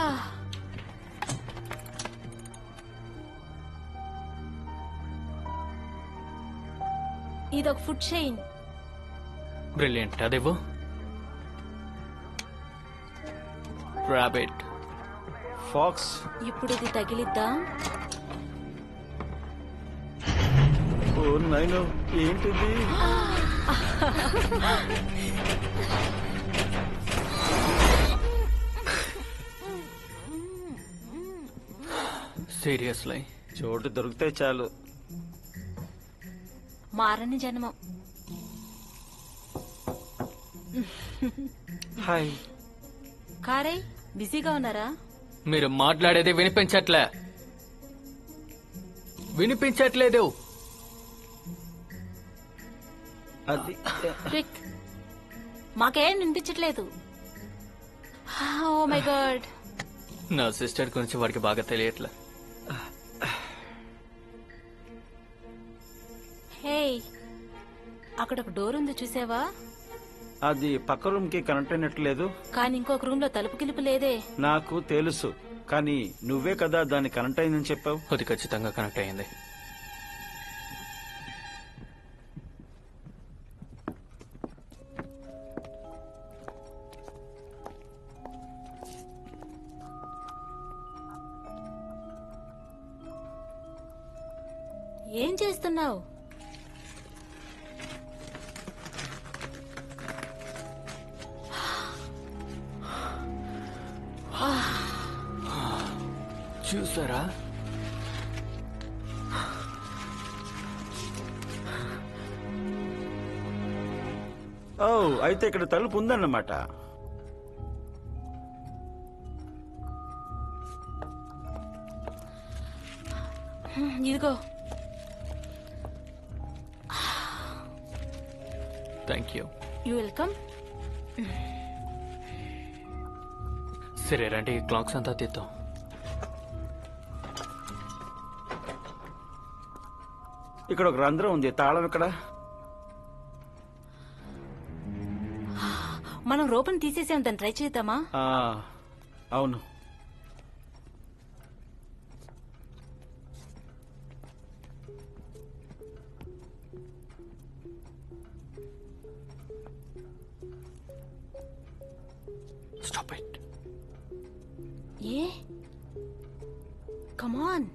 ఇదొక ఫుడ్ చైన్. బ్రిలియంట్. అదేవో రాబిట్. ఫాక్స్. ఇప్పుడు ఇది తగిలిద్దాం. ఓ నైను, ఏంటిది? సీరియస్లీ, చోటు దొరికితే చాలు. మారని జన్మం. హాయ్. కారై బిజీగా ఉన్నారా? మీరు మాట్లాడేది వినిపించట్లేదు. అది క్విక్, మాకేం వినిపించట్లేదు. Oh my god. నా సిస్టర్ గురించి వాడికి బాగా తెలియట్లే. హే, అక్కడ ఒక డోర్ ఉంది చూసావా? అది పక్క రూమ్ కి కనెక్ట్ అయినట్లేదు. కానీ ఇంకొక రూమ్ లో తలుపు కిలుపు లేదే. నాకు తెలుసు, కానీ నువ్వే కదా దాన్ని కనెక్ట్ అయిందని చెప్పావు. అది ఖచ్చితంగా కనెక్ట్ అయ్యింది. ఏం చేస్తున్నావు? చూసారా? ఓ, అయితే ఇక్కడ తలుపు ఉందన్నమాట. ఇదిగో. Thank you. You welcome. సరే రండి, క్లాక్స్ అంతా తీద్దాం. ఇక్కడ ఒక రంధ్రం ఉంది, తాళం ఇక్కడ. మనం రోపన్ తీసేసాం, దాన్ని ట్రై చేద్దామా? అవును. Stop it. A, come on.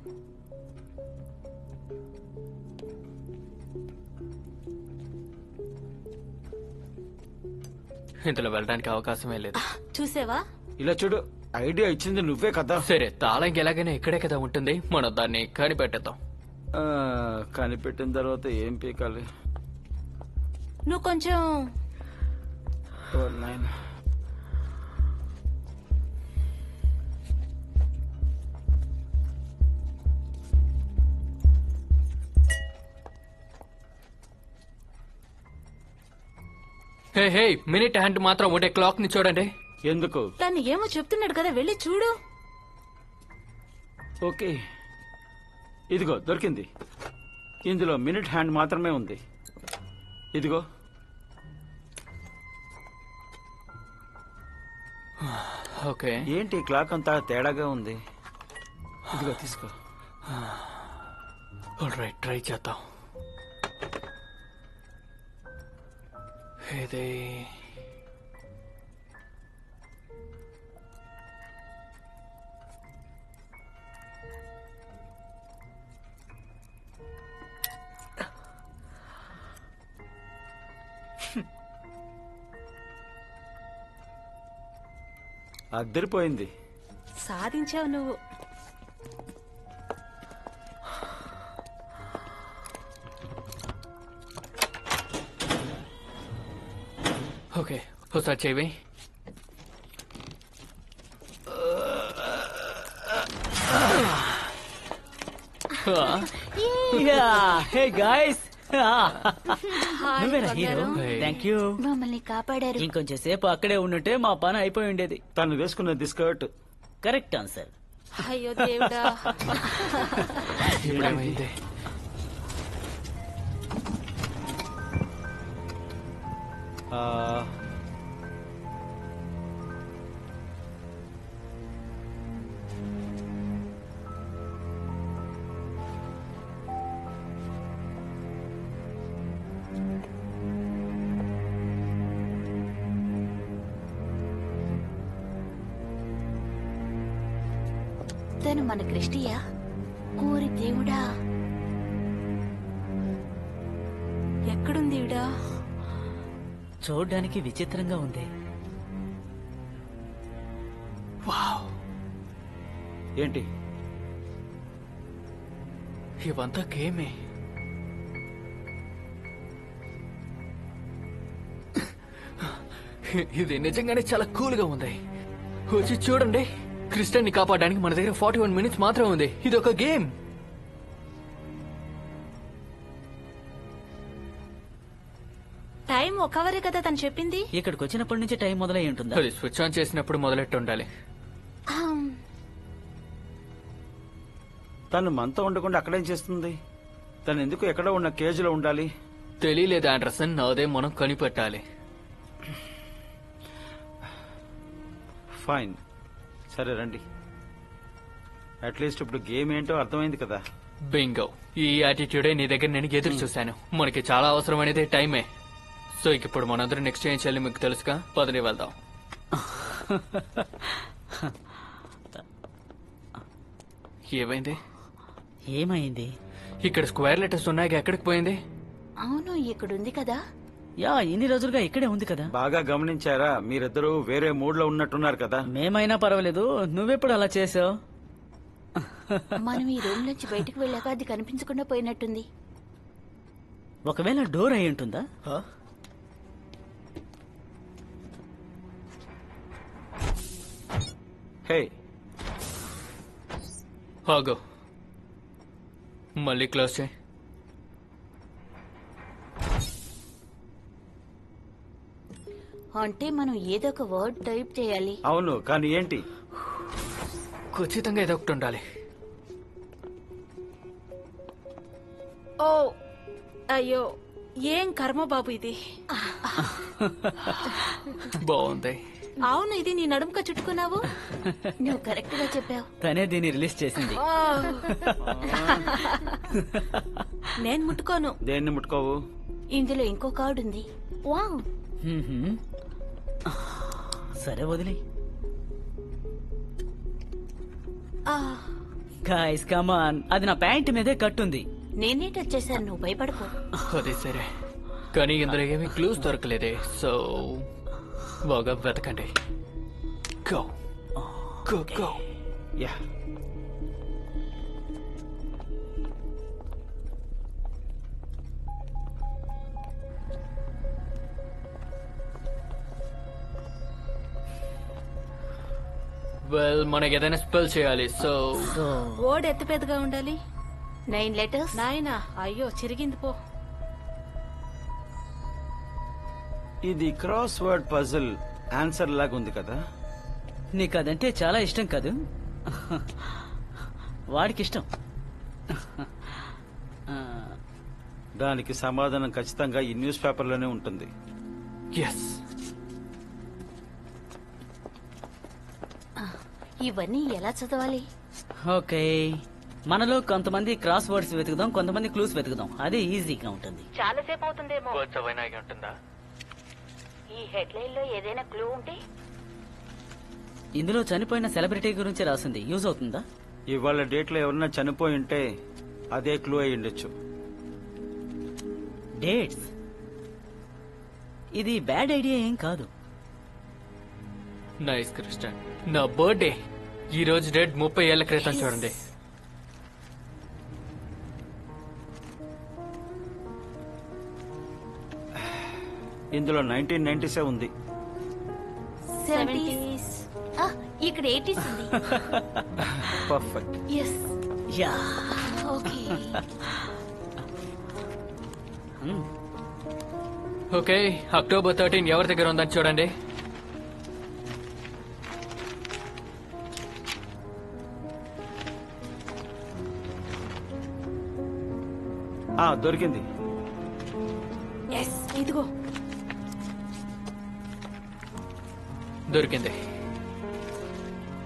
ఇందులో వెళ్ళడానికి అవకాశమే లేదు. చూసావా? ఇలా చూడు, ఐడియా ఇచ్చింది నువ్వే కదా. సరే, తాళం ఎలాగైనా ఇక్కడే కదా ఉంటుంది, మనం దాన్ని కనిపెట్టేద్దాం. కనిపెట్టిన తర్వాత ఏం పీకాలి? నువ్వు కొంచెం హే హే, మినిట్ హ్యాండ్ మాత్రం ఉండే క్లాక్ ని చూడండి. ఎందుకు? తను ఏమో చెప్తున్నాడు కదా, వెళ్ళి చూడు. ఓకే, ఇదిగో దొరికింది. ఇందులో మినిట్ హ్యాండ్ మాత్రమే ఉంది. ఇదిగో. ఓకే. ఏంటి క్లాక్ అంతా తేడాగా ఉంది? ఇదిగో తీసుకో. ఆల్రైట్, ట్రై చేద్దాం. ఇది అద్దరిపోయింది. సాధించావు నువ్వు. ఓకే, ఒకసారి చేయి. హే గాయ్స్, నువ్వేనా హీరో? Hey. Thank you. మమ్మల్ని కాపాడారు. ఇంకొంచెం సేపు అక్కడే ఉండుంటే మా పని అయిపోయి ఉండేది. తను వేసుకున్నది స్కర్ట్. Correct answer. అయ్యో దేవుడా. ఇప్పుడేమైంది? తను మన క్రిస్టియా? ఊరి దేవుడా. ఎక్కడుంది ఈవిడా? చూడ్డానికి విచిత్రంగా ఉంది. ఏంటి? ఇవంతా గేమే. ఇది నిజంగానే చాలా కూల్ గా ఉంది. వచ్చి చూడండి, క్రిస్టియన్ ని కాపాడడానికి మన దగ్గర 41 minutes మాత్రమే ఉంది. ఇది ఒక గేమ్. టైం ఒక అవరే కదా తను చెప్పింది. ఇక్కడికి వచ్చినప్పటి నుంచి టైం మొదలై ఉంటుందా? అది స్విచ్ ఆన్ చేసినప్పుడు మొదలెట్టు ఉండాలి. తను మనతో ఉండకుండా అక్కడేం చేస్తుంది? తను ఎందుకు ఎక్కడో ఉన్న కేజ్ లో ఉండాలి? తెలియలేదు ఆండర్సన్, అదే మనం కనిపెట్టాలి. ఫైన్, సరే రండి. అట్లీస్ట్ ఇప్పుడు గేమ్ ఏంటో అర్థమైంది కదా. బింగో, ఈ యాటిట్యూడే నీ దగ్గర నేను ఎదురు చూశాను. మనకి చాలా అవసరమైనదే టైమే. సో ఇప్పుడు మనందరం నెక్స్ట్ ఏం చేయాలి మీకు తెలుసుగా. పదని వెళ్దాం. ఏమైంది? ఏమైంది? ఇక్కడ స్క్వేర్ లెటర్స్ ఉన్నాయి, ఎక్కడికి పోయింది? అవును, ఇక్కడుంది కదా. యా, ఇన్ని రోజులుగా ఇక్కడే ఉంది కదా. బాగా గమనించారా? మీరిద్దరూ వేరే మూడ్ లో ఉన్నట్టున్నారు కదా. మేమైనా పర్వాలేదు, నువ్వెప్పుడు అలా చేసావు? మనం ఈ రూమ్ నుంచి బయటకు వెళ్ళాక అది కనిపించకుండా పోయినట్టుంది. ఒకవేళ డోర్ అయి ఉంటుందా? హే, ఆగో, మళ్ళీ క్లోజ్ చేయి. అంటే మనం ఏదో ఒక వర్డ్ టైప్ చేయాలి. అవును, కానీ ఏంటి? ఖచ్చితంగా ఏదో ఒకటి ఉండాలి. ఓ అయ్యో, ఏం కర్మ బాబు ఇది. బాగుంది. అవును, ఇది నీ నడుముక చుట్టుకున్నావు. నువ్వు కరెక్ట్ గా చెప్పావు. తనే దీన్ని రిలీజ్ చేసింది. నేను ముట్టుకోను. దేన్ని ముట్టుకోవు? ఇందులో ఇంకో కార్డు ఉంది. వావ్, మ్మ్హ్మ్. సరే వదిలే. గాయ్స్ కమాన్, అది నా ప్యాంట్ మీదే కట్టుంది. నేనే టచ్ చేశాను, నువ్వు భయపడకు. అదే సరే, కానీ ఇందులో ఏమీ క్లూస్ దొరకలేదే. సో బాగా వెతకండి. Go go go. Yeah, well, మనకి ఏదైనా స్పెల్ చేయాలి. సో వర్డ్ ఎత్తు పెద్దగా ఉండాలి. 9 letters. నాయనా, అయ్యో చిరిగింది పో. ఇది క్రాస్ వర్డ్ పజిల్ ఆన్సర్ లాగా ఉంది కదా. నీకు అదంటే చాలా ఇష్టం కాదు? వాడికి ఇష్టం. దానికి సమాధానం ఖచ్చితంగా ఈ న్యూస్ పేపర్లోనే ఉంటుంది. ఎస్. ఇవన్నీ ఎలా చదవాలి? ఓకే, మనలో కొంతమంది క్రాస్ వర్డ్స్ వెతుకుదాం, కొంతమంది క్లూస్ వెతుకుదాం. అదే ఈజీగా ఉంటుంది. చాలా సేపు అవుతుందేమో. ఉంటుందా? ఈ హెడ్లైన్ లో ఏదైనా క్లూ ఉంటే? ఇందులో చనిపోయిన సెలబ్రిటీ గురించి రాసింది. యూజ్ అవుతుందా? ఇవాళ డేట్ లో ఎవరన్నా చనిపోయి ఉంటే అదే క్లూ అయి ఉండొచ్చు. డేట్స్. ఇది బ్యాడ్ ఐడియా ఏం కాదు. Nice Christian. నా బర్త్డే ఈ రోజు డేట్ 30 ఏళ్ల క్రితం. చూడండి. ఇందులో 1990s ఉంది. 70s. ఇక్కడ 80s ఉంది. Perfect. Yes. Yeah. Okay. Okay, October 13 ఎవరి దగ్గర ఉందని చూడండి. దొరికింది. ఎస్, ఇదిగో దొరికింది.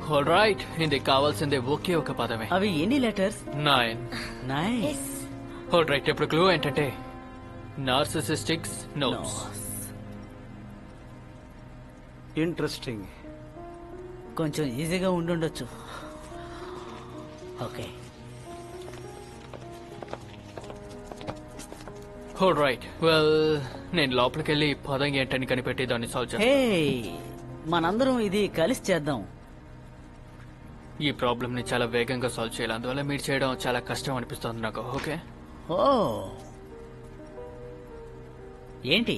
ఆల్ రైట్, ఇది కావాల్సిందే ఒకే ఒక పదమే. అవి ఎన్ని లెటర్స్? 9. నైస్. ఆల్ రైట్, ఇప్పుడు క్లూ ఏంటంటే నార్సిసిస్టిక్స్ నోట్స్. ఇంట్రెస్టింగ్. కొంచెం ఈజీగా ఉండుండొచ్చు. ఓకే. ఆల్ రైట్, వెల్, నేను లోపలికి వెళ్ళి పదం ఏంటని కనిపెట్టి దాన్ని సాల్వ్ చేస్తాను. హే, మనందరం ఇది కలిసి చేద్దాం. ఈ ప్రాబ్లమ్ ని చాలా వేగంగా సాల్వ్ చేయాలి. అందువల్ల మీరు చేయడం చాలా కష్టం అనిపిస్తుంది నాకు. ఓకే, ఓ ఏంటి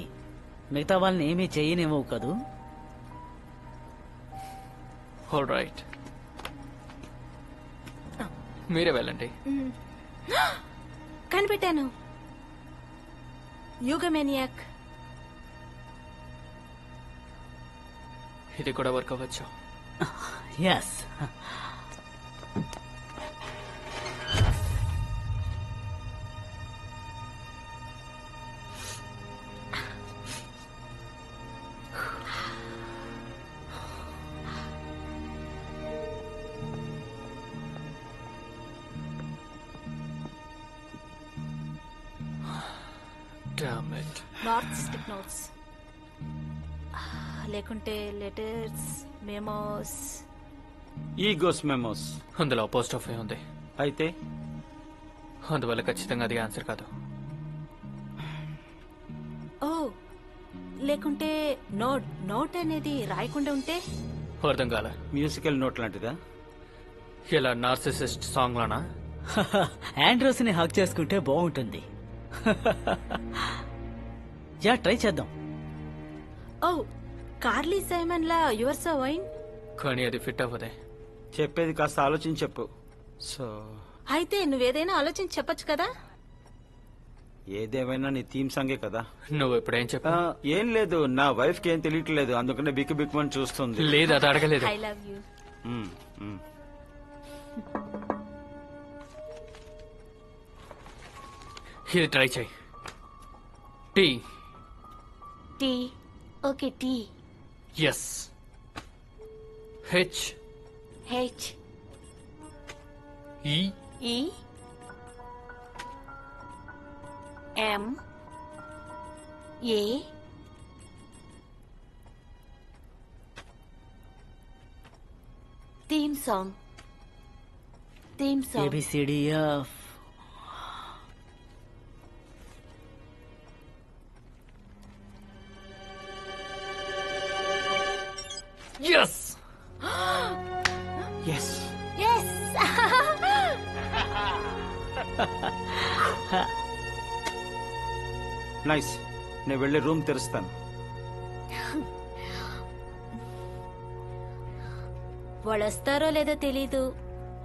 మిగతా వాళ్ళని ఏమీ చేయనివ్వవు కదూ? ఆల్ రైట్, మీరే వెళ్ళండి. కనిపెట్టాను. యూగమేనియాక్. ఇది కూడా వర్క్ అవ్వచ్చు. Yes. Damn it. North stick notes లేకుంటే లెటర్స్, మెమోస్. ఈగోస్ మెమోస్. అందులో పోస్ట్ ఆఫ్ ఉంది. అయితే అందువల్ల ఖచ్చితంగా అది ఆన్సర్ కాదు. ఓ లేకుంటే నోట్ అనేది రాయకుండా ఉంటే? అర్థం కాల. మ్యూజికల్ నోట్ లాంటిదా? ఇలా నార్సిసిస్ట్ సాంగ్ లోనా? ఆండ్రోస్ ని హక్ చేసుకుంటే బాగుంటుంది. యా, ట్రై చేద్దాం. ఓ కార్లీ సైమన్ లా యువర్ సో వైన్. కానీ అది ఫిట్ అవ్వదే. చెప్పేది కాస్త ఆలోచించి చెప్పు. సో అయితే నువ్వేదైనా ఆలోచించి చెప్పొచ్చు కదా. ఏదేమైనా నీ థీమ్ సాంగే కదా. నువ్వు ఇప్పుడేం చెప్పా? ఏం లేదు, నా వైఫ్ కి ఏం తెలియట్లేదు, అందుకనే బిక్కు బిక్కుమని చూస్తుంది. లేదు, అది అడగలేదు. I love you. Hmm, hmm. ఇది ట్రై చేయి. T. T. Okay, T. S. H. H. E. E. M. A. Theme song. Theme song. ABCDF. Yes. Yes. Yes. Nice. నేను వెళ్ళి రూమ్ తెరుస్తాను. వాళ్ళు వస్తారో లేదో తెలీదు.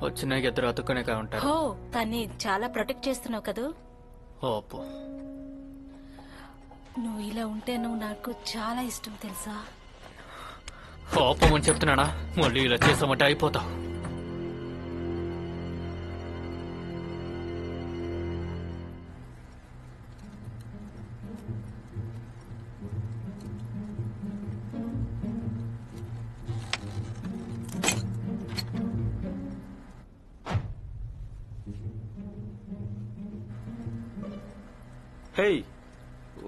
వచ్చిన ఇద్దరు అతుక్కునే ఉంటారు. హో, తన్ని చాలా ప్రొటెక్ట్ చేస్తున్నావు కదూ. ఓపో, నువ్వు ఇలా ఉంటే నువ్వు నాకు చాలా ఇష్టం తెలుసా. ఓపమని చెప్తున్నానా? మళ్ళీ ఇలా చేసామంటే అయిపోతావు. హే,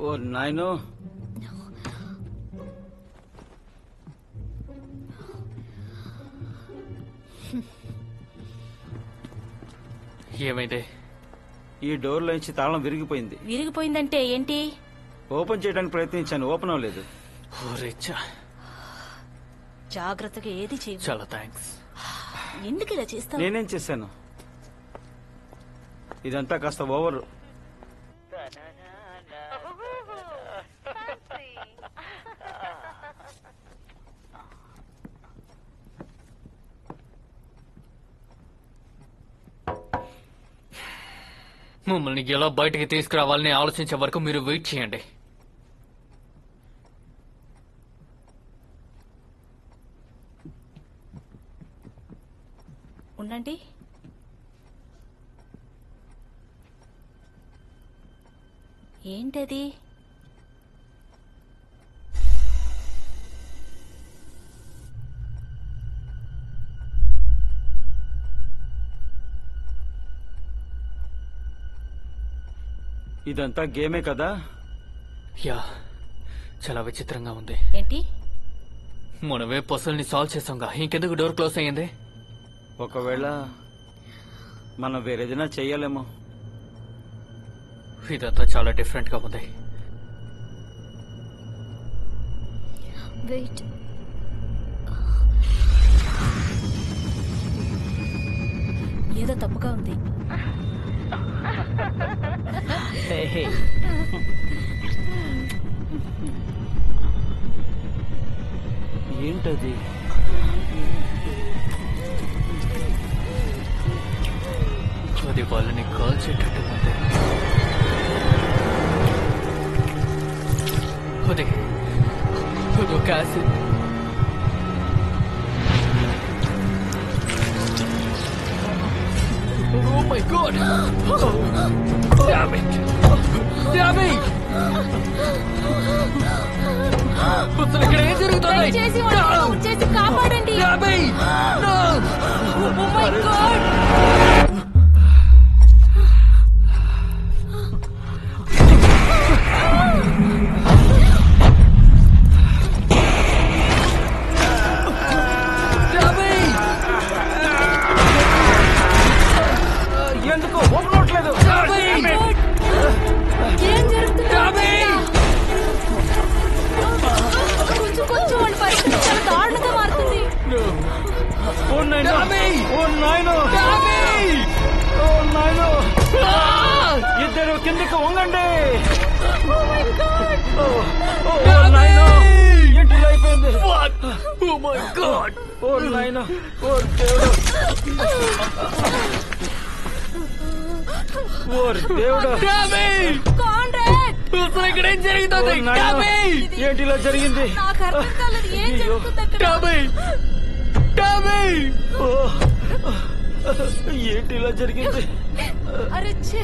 ఓ నాయనో. ఏమైంది? ఈ డోర్ లోంచి తాళం విరిగిపోయింది. విరిగిపోయిందంటే ఏంటి? ఓపెన్ చేయడానికి ప్రయత్నించాను, ఓపెన్ అవ్వలేదు. జాగ్రత్తగా ఏది చేయ. చాలా థ్యాంక్స్. ఎందుకు ఇలా చేస్తావు? నేనేం చేశాను? ఇదంతా కాస్త ఓవర్. మమ్మల్ని ఎలా బయటికి తీసుకురావాలని ఆలోచించే వరకు మీరు వెయిట్ చేయండి. ఉండండి. ఏంటది? ఇదంతా గేమే కదా? యా, చాలా విచిత్రంగా ఉంది. ఏంటి? మనమే పసల్ని సాల్వ్ చేసాంగా, ఇంకెందుకు డోర్ క్లోజ్ అయ్యింది? ఒకవేళ మనం వేరేదైనా చెయ్యాలేమో. ఇదంతా చాలా డిఫరెంట్ గా ఉంది. వెయిట్. ఏదో తప్పుగా ఉంది. ఏంటది? అది వాళ్ళని కాల్చేటట్టు ఉంది. అదొక acid. Oh my God! Damn it! Damn it! అసలు ఇక్కడ ఏం జరుగుతుంది? దయచేసి వాళ్ళని అవుట్ చేసి కాపాడండి. Damn it! No! Oh my God! ఎందుకు ఒప్పుకోవట్లేదు? ఏం జరుగుతుంది? కొంచెం కొంచెం వాళ్ళ పరిస్థితి చాలా దారుణంగా మారుతుంది. ఓ నాయనో! ఓ నాయనో! ఓ నాయనో! ఇద్దరు కిందకి వంగండి. ఓ నాయనో! ఏంటిలా అయిపోయింది? Oh my God! ఓ నాయనో! ఓ దేవుడు! ఓ దేవుడు! కాన్రాడ్! అసలు ఇక్కడ ఏం జరుగుతుంది? ఓ నాయనో! ఏంటిలా జరిగింది? నాకు అర్థం కాలేదు. ఏం జరుగుతుంది అక్కడ? ఓ, ఏంటిలా జరిగింది? అరే ఛే!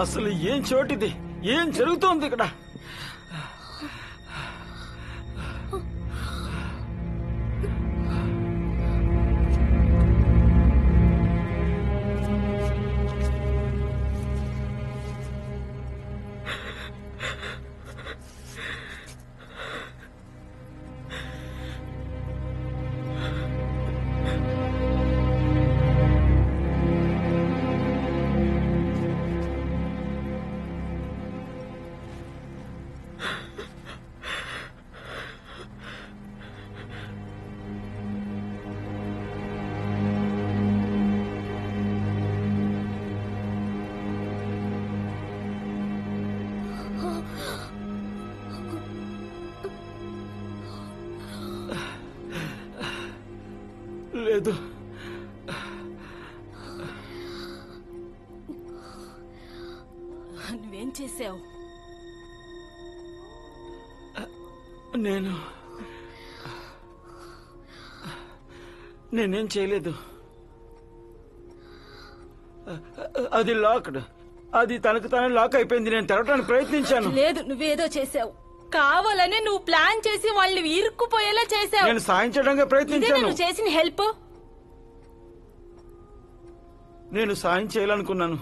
అసలు ఏం చోటిది? ఏం జరుగుతోంది ఇక్కడ? లేదు, నువ్వేం చేసావు? నేనేం చేయలేదు. అది లాక్డ్. అది తనకు తానే లాక్ అయిపోయింది. నేను తెరవడానికి ప్రయత్నించాను. లేదు, నువ్వేదో చేసావు. కావాలని నువ్వు ప్లాన్ చేసి వాళ్ళని ఇరుక్కుపోయేలా చేసావు. నేను సాయం చేయడానికి ప్రయత్నించాను. నువ్వు చేసిన హెల్ప్. నేను సాయం చేయాలనుకున్నాను.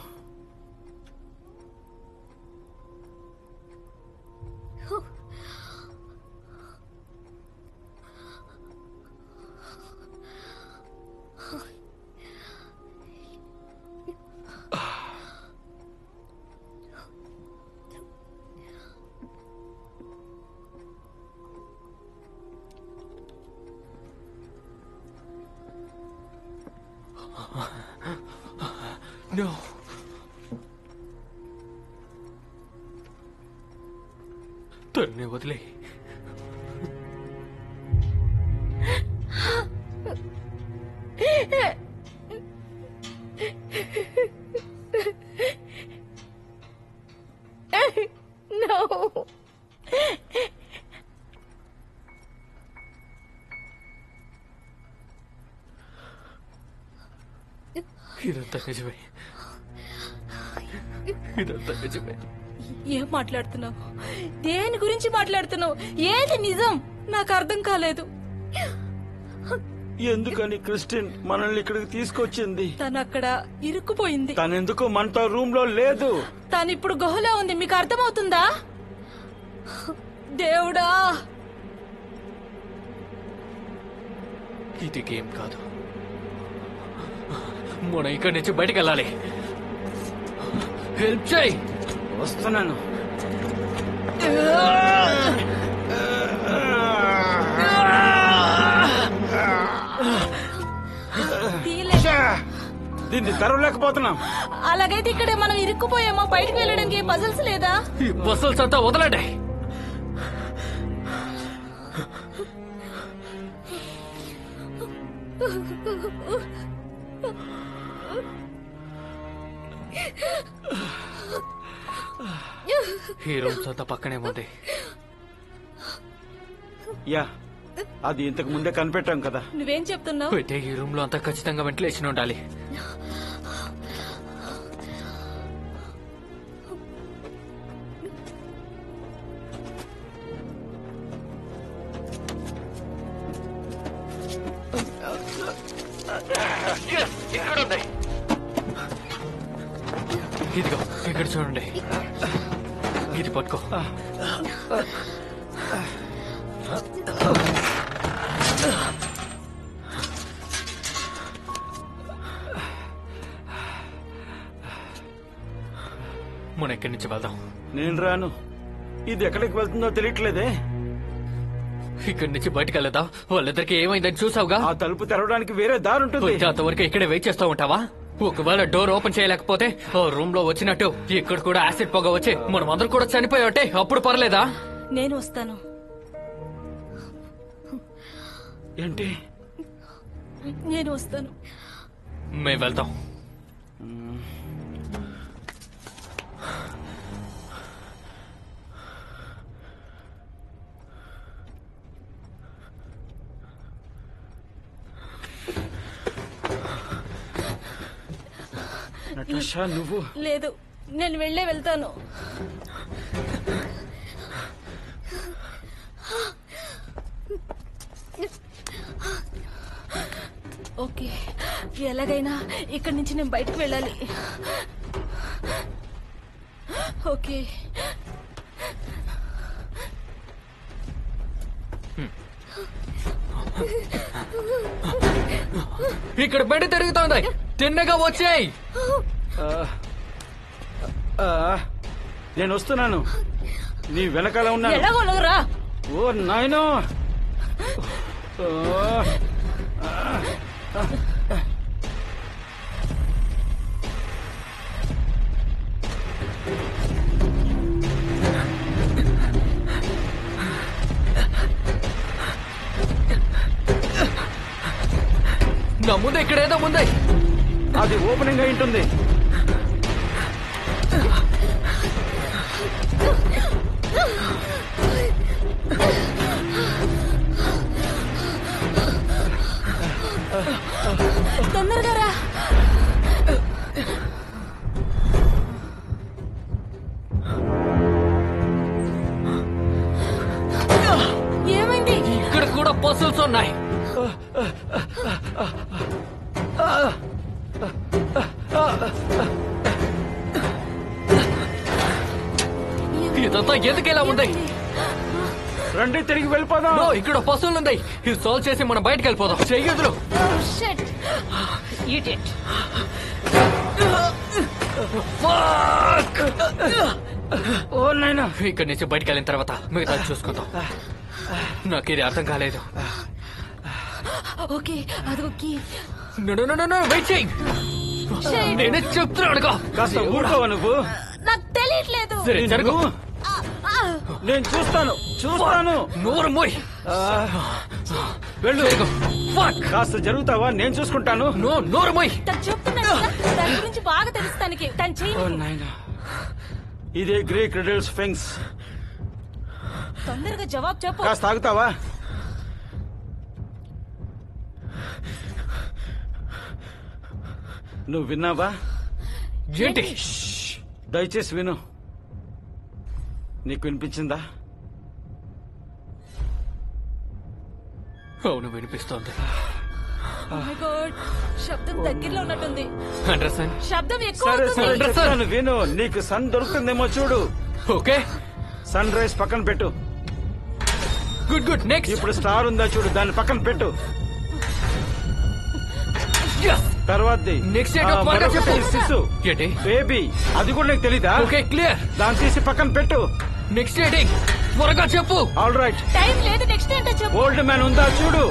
No. తన్నే వదిలే. No. ఇదంతా నిజమే. ఇదంతా నిజమే. ఏం మాట్లాడుతున్నావు? దేని గురించి మాట్లాడుతున్నావు? ఏది నిజం? నాకు అర్థం కాలేదు. ఎందుకని క్రిస్టిన్ మనల్ని ఇక్కడికి తీసుకొచ్చింది? తను అక్కడ ఇరుక్కుపోయింది. తనెందుకు మనతో రూమ్ లో లేదు? తను ఇప్పుడు గుహలో ఉంది. మీకు అర్థమవుతుందా? దేవుడా, ఇది గేమ్ కాదు. మనం ఇక్కడి నుంచి బయటికి వెళ్ళాలి. హెల్ప్ చేయి. వస్తున్నాను. తీయలేదు. దీన్ని తెరవలేకపోతున్నాం. అలాగైతే ఇక్కడే మనం ఇరుక్కుపోయామో. బయటికి వెళ్ళడానికి పజల్స్ లేదా? ఈ బస్సులు అంతా వదలండి. ఈ రూమ్స్ అంతా పక్కనే ఉంది. యా, అది ఇంతకు ముందే కనిపెట్టాం కదా. నువ్వేం చెప్తున్నావు? అయితే ఈ రూమ్ లో అంతా ఖచ్చితంగా వెంటిలేషన్ ఉండాలి. ఇక్కడ ఉంది. ఇదిగో ఇక్కడ చూడండి. ఇది పట్టుకో. మనం ఎక్కడి నుంచి వెళ్దాం? నేను రాను. ఇది ఎక్కడికి వెళ్తుందో తెలియట్లేదే. ఇక్కడి నుంచి బయటకు వెళ్ళదా? వాళ్ళిద్దరికి ఏమైందని చూసావుగా. ఆ తలుపు తెరవడానికి వేరే దారి ఉంటుంది. అంతవరకు ఇక్కడే వెయిట్ చేస్తూ ఉంటావా? ఒకవేళ డోర్ ఓపెన్ చేయలేకపోతే ఓ రూమ్ లో వచ్చినట్టు ఇక్కడ కూడా యాసిడ్ పొగ వచ్చి మనం అందరూ కూడా చనిపోయాటే అప్పుడు పర్లేదా? నేను వస్తాను. ఏంటి? నేను వస్తాను. మేము వెళ్తాం. నటాషా, నువ్వు? లేదు, నేను వెళ్తాను. ఓకే, ఎలాగైనా ఇక్కడి నుంచి నేను బయటకు వెళ్ళాలి. ఓకే. ఇక్కడ బయట తిరుగుతోంది. తిన్నగా వచ్చాయి. నేను వస్తున్నాను. నీ వెనకాల ఉన్నాను. ఎలాగోలరా? ఓ నాయనో. నా ముందు ఇక్కడేదో ఉంది. అది ఓపెనింగ్ అయి ఉంటుంది. తొందరగా రా. ఏమైంది? ఇక్కడ కూడా పసుల్స్ ఉన్నాయి. ఇదంతా ఎందుకెలా ఉంది? రండి, తిరిగి వెళ్ళిపోదాం. నో, ఇక్కడ పశువులు ఉన్నాయి. ఇది సాల్వ్ చేసి మనం బయటకు వెళ్ళిపోదాం. చెయ్యదులు. ఓ నాయనా. ఇక్కడి నుంచి బయటకు వెళ్ళిన తర్వాత మిగతా చూసుకుందాం. నాకు ఇది అర్థం కాలేదు. ఓకే, అదొకే. వెయిట్ చేయి. నేనే చెప్తున్నానుగా. కాస్త ఊరుకోవా నువ్వు. నాకు తెలియట్లేదు. సరే జరుగు. నేను చూస్తాను. నోరు మోయ్. వెళ్ళు. Fuck. కాస్త జరుగుతావా? నేను చూసుకుంటాను. నోరు మోయ్. తను చెప్తున్నాను కదా, దాని గురించి బాగా తెలుసు తనకి. తను ఓ చెయ్యి. నాయనా, ఇదే గ్రీక్ రిడిల్స్ స్ఫింక్స్. తొందరగా జవాబు చెప్పు. కాస్త ఆగుతావా? నువ్వు విన్నావా? ఏంటి? దయచేసి విను. నీకు వినిపించిందా? అవును, వినిపిస్తోంది. Oh my God. శబ్దం దగ్గరలో ఉన్నట్టుంది. అండర్సన్. శబ్దం ఎక్కువ సరే అవుతుంది. సరే చెప్తాను విను. నీకు సన్ దొరుకుతుందేమో చూడు. ఓకే, సన్ రైజ్ పక్కన పెట్టు. Good good. నెక్స్ట్. ఇప్పుడు స్టార్ ఉందా చూడు, దాన్ని పక్కన పెట్టు. Yes. తర్వాతది నెక్స్ట్ ఏంటో త్వరగా చెప్పు. శిశు ఏంటి? బేబీ, అది కూడా నీకు తెలీదా? Okay, clear. దాన్ని తీసి పక్కన పెట్టు. నెక్స్ట్ ఏంటి? త్వరగా చెప్పు. All right. టైం లేదు. నెక్స్ట్ ఏంటో చెప్పు. ఓల్డ్ మ్యాన్ ఉందా చూడు.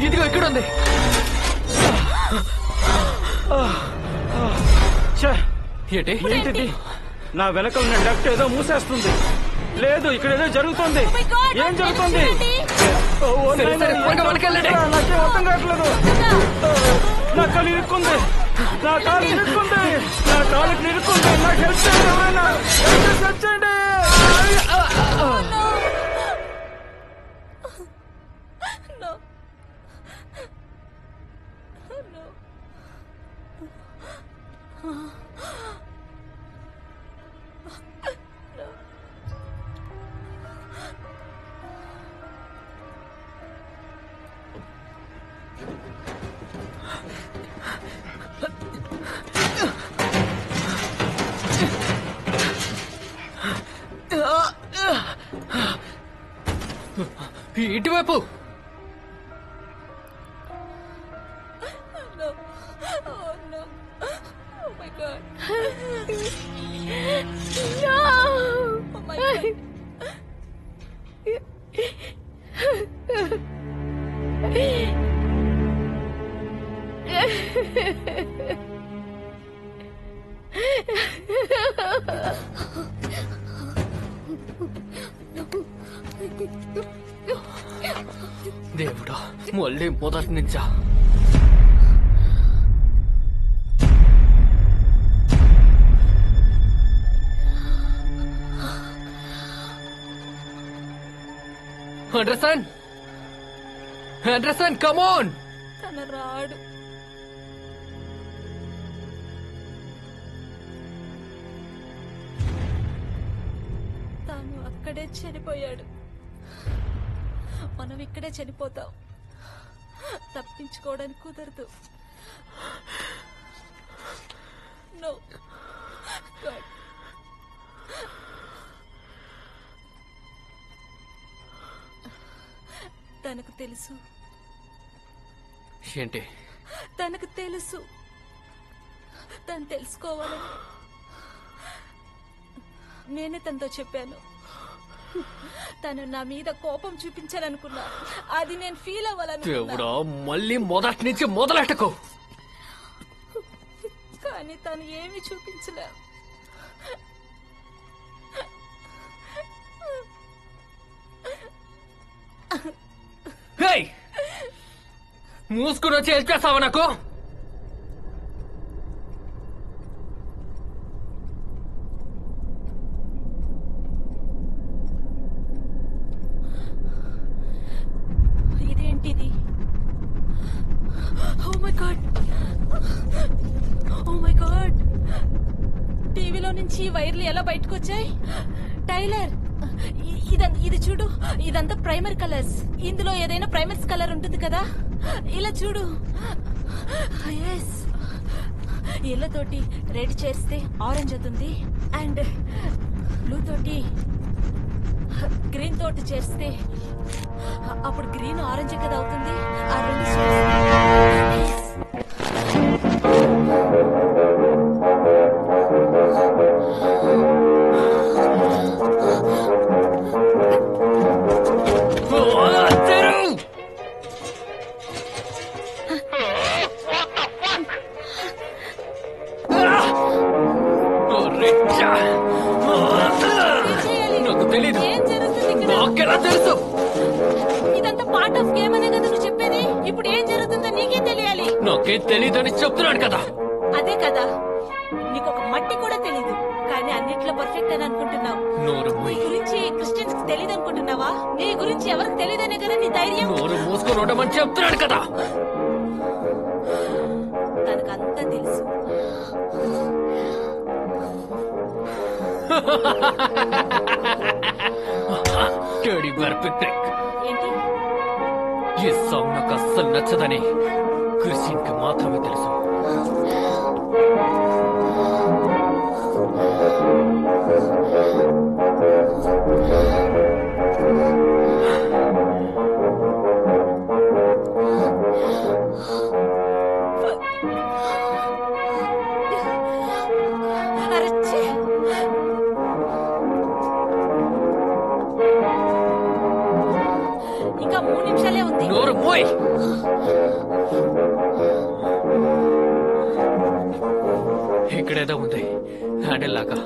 ఇదిగో ఇక్కడ ఉంది. ఛే, ఏంటి? ఏంటిది? నా వెనకాల ఉన్న డక్ట్ ఏదో మూసేస్తుంది. లేదు, ఇక్కడ ఏదో జరుగుతుంది. Oh my God, ఏం జరుగుతుంది? ఓ, ఓ, సరే, నాయనా, సరే, ఏం త్వరగా వెనకెళ్ళండి. నాకేం అర్థం కావట్లేదు. నా కాలు ఇరుక్కుంది. నా కాలు ఇరుక్కుంది. నా కాలుకి ఇరుక్కుంది. నాకు హెల్ప్ చేయండి ఎవరైనా. హెల్ప్ చేయండి. No. ఇటువైపు. No. Oh no. Oh my God. No! Oh my God. దేవుడా, మళ్ళీ మొదటి నుంచా? Anderson, Anderson, come on. తన రాడు. తాను అక్కడే చనిపోయాడు. మనం ఇక్కడే చనిపోతాం. తప్పించుకోవడానికి కుదరదు. No god. తనకు తెలుసు. ఏంటి? తనకు తెలుసు. తను తెలుసుకోవాలని నేనే తనతో చెప్పాను. తను నా మీద కోపం చూపించాలనుకున్నా. అది నేను ఫీల్ అవ్వాలనుకున్నా. దేవుడా, మళ్ళీ మొదటి నుంచి మొదలెట్టకు. కానీ తను ఏమీ చూపించలే. హేయ్, మూసుకుని వచ్చి హెల్ప్ చేస్తావా నాకు? ఇదేంటిది? Oh my god, oh my god. టీవీలో నుంచి ఈ వైర్లు ఎలా బయటకు వచ్చాయి? టైలర్, ఇది చూడు. ఇదంతా ప్రైమర్ కలర్స్. ఇందులో ఏదైనా ప్రైమర్స్ కలర్ ఉంటుంది కదా. ఇలా చూడు. ఎస్, ఎల్లో తోటి రెడ్ చేస్తే ఆరెంజ్ అవుతుంది. అండ్ బ్లూ తోటి గ్రీన్ తోటి చేస్తే అప్పుడు గ్రీన్ ఆరెంజ్ కదా అవుతుంది. ఆ రెండు నాకు తెలీదు. ఏం జరుగుతుంది ఇక్కడ? నాకెలా తెలుసు? ఇదంతా పార్ట్ ఆఫ్ గేమ్ అనే కదా నువ్వు చెప్పేది. ఇప్పుడు ఏం జరుగుతుందో నీకే తెలియాలి. నాకేం తెలీదని చెప్తున్నాడు కదా. అదే కదా, నీకు ఒక మట్టి కూడా తెలీదు. కానీ అన్నిట్లో పర్ఫెక్ట్ అని అనుకుంటున్నావు. నోరు నీ మూయి. గురించి క్రిస్టియన్స్ కి తెలియదు అనుకుంటున్నావా? నీ గురించి ఎవరికి తెలియదనే కదా నీ ధైర్యం. నోరు మూసుకొని ఉండమని చెప్తున్నాడు కదా. తనకంతా తెలుసు. Teddy bear picnic. ఏంటి? ఈ సాంగ్ నాకు అస్సలు నచ్చదని క్రిస్టియన్కి మాత్రమే తెలుసు. అరచ్చే. ఇంకా 3 నిమిషాలే ఉంది. నోరు పోయ్. ఇక్కడేదో ఉంది హ్యాండిల్ లాగా.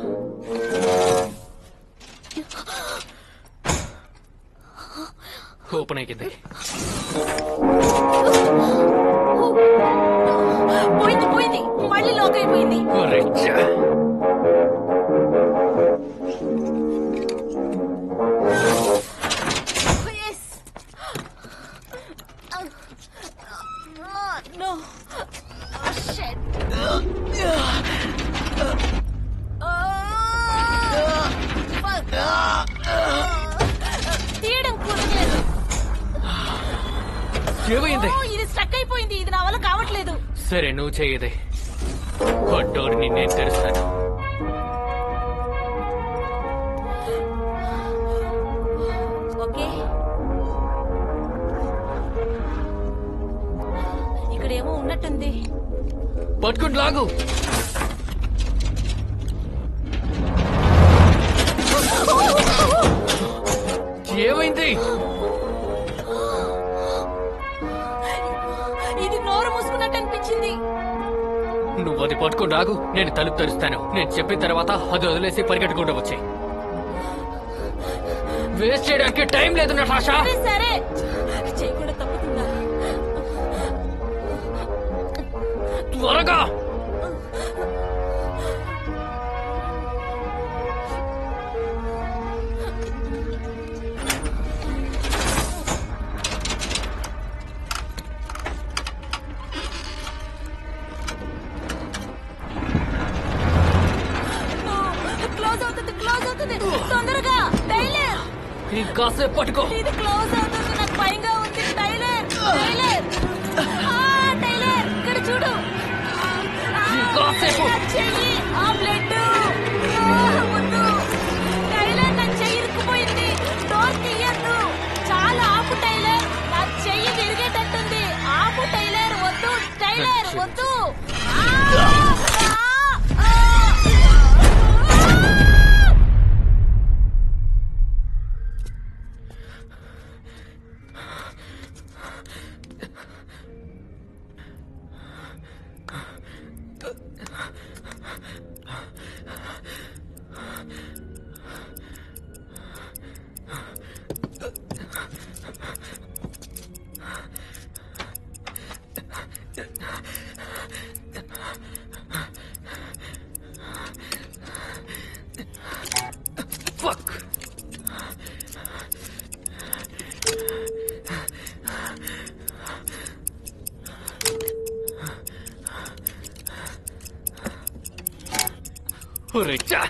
ఓపెన్ అయ్యింది. పోయింది పోయింది, మళ్ళీ లాక్ అయిపోయింది. తీయడం కుదరలేదు. ఏమైంది? ఇది స్టక్ అయిపోయింది. ఇది నా వల్ల కావట్లేదు. సరే నువ్వు చెయ్యదే. డోర్ని నేను తెరుస్తాను. ఓకే, ఇక్కడేమో ఉన్నట్టుంది. పట్టుకుని లాగు. ఏమైంది? ఇది నోరు మూసుకున్నట్టు అనిపించింది. నువ్వు అది పట్టుకుని రాగు, నేను తలుపు తెరుస్తాను. నేను చెప్పిన తర్వాత అది వదిలేసి పరిగెట్టుకుంటూ వచ్చి. వేస్ట్ చేయడానికి టైం లేదు నటాషా. సరే, చేయకుండా తప్పుతుందా? త్వరగా. క్లోజ్ అవుతుంది, క్లోజ్ అవుతుంది. తొందరగా టైలర్. ఇంకాసేపు పట్టుకో. ఇది క్లోజ్ అవుతుంది. నాకు భయంగా ఉంది. టైలర్, టైలర్, టైలర్ ఇక్కడ చూడు. ఇంకాసేపు. నా చెయ్యి, ఆ బ్లడ్ వద్దు. టైలర్, నా చెయ్యి ఇరుక్కుపోయింది. డోర్ తీయద్దు. చాలా ఆపు టైలర్. నా చెయ్యి విరిగేటట్టుంది. ఆపు టైలర్, వద్దు. టైలర్ వద్దు. Fuck. Richa.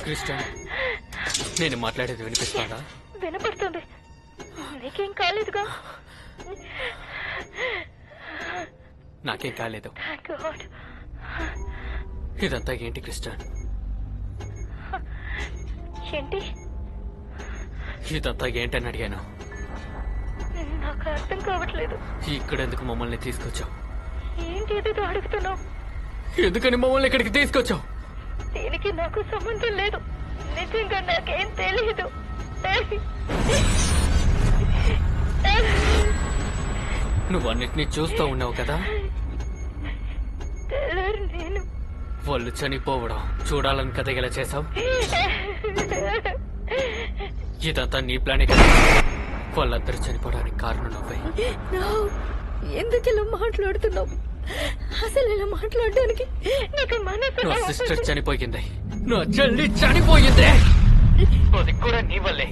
క్రిస్టియన్, నేను మాట్లాడేది వినిపిస్తుందా? వినపడుతుంది. నీకేం కాలేదుగా? నాకేం కాలేదు. ఇదంతా ఏంటి క్రిస్టియన్? ఏంటి ఇదంతా ఏంటని అడిగాను. నాకు అర్థం కావట్లేదు. ఇక్కడెందుకు మమ్మల్ని తీసుకొచ్చావు? ఏంటి ఏదో అడుగుతున్నావు? ఎందుకని మమ్మల్ని ఇక్కడికి తీసుకొచ్చావు? దీనికి నాకు సంబంధం లేదు. నిజంగా నాకేం తెలియదు. నువ్వు అన్నిటినీ చూస్తూ ఉన్నావు కదా. నేను వాళ్ళు చనిపోవడం చూడాలని కదా ఇలా చేశావు. ఇదంతా నీ ప్లానే కదా. వాళ్ళందరూ చనిపోవడానికి కారణం నువ్వే. ఎందుకు ఇలా మాట్లాడుతున్నావు? అసలు ఇలా మాట్లాడడానికి నాకు మనసు. నా సిస్టర్ చనిపోయింది, నా చెల్లి చనిపోయింది, అది కూడా నీ వల్లే.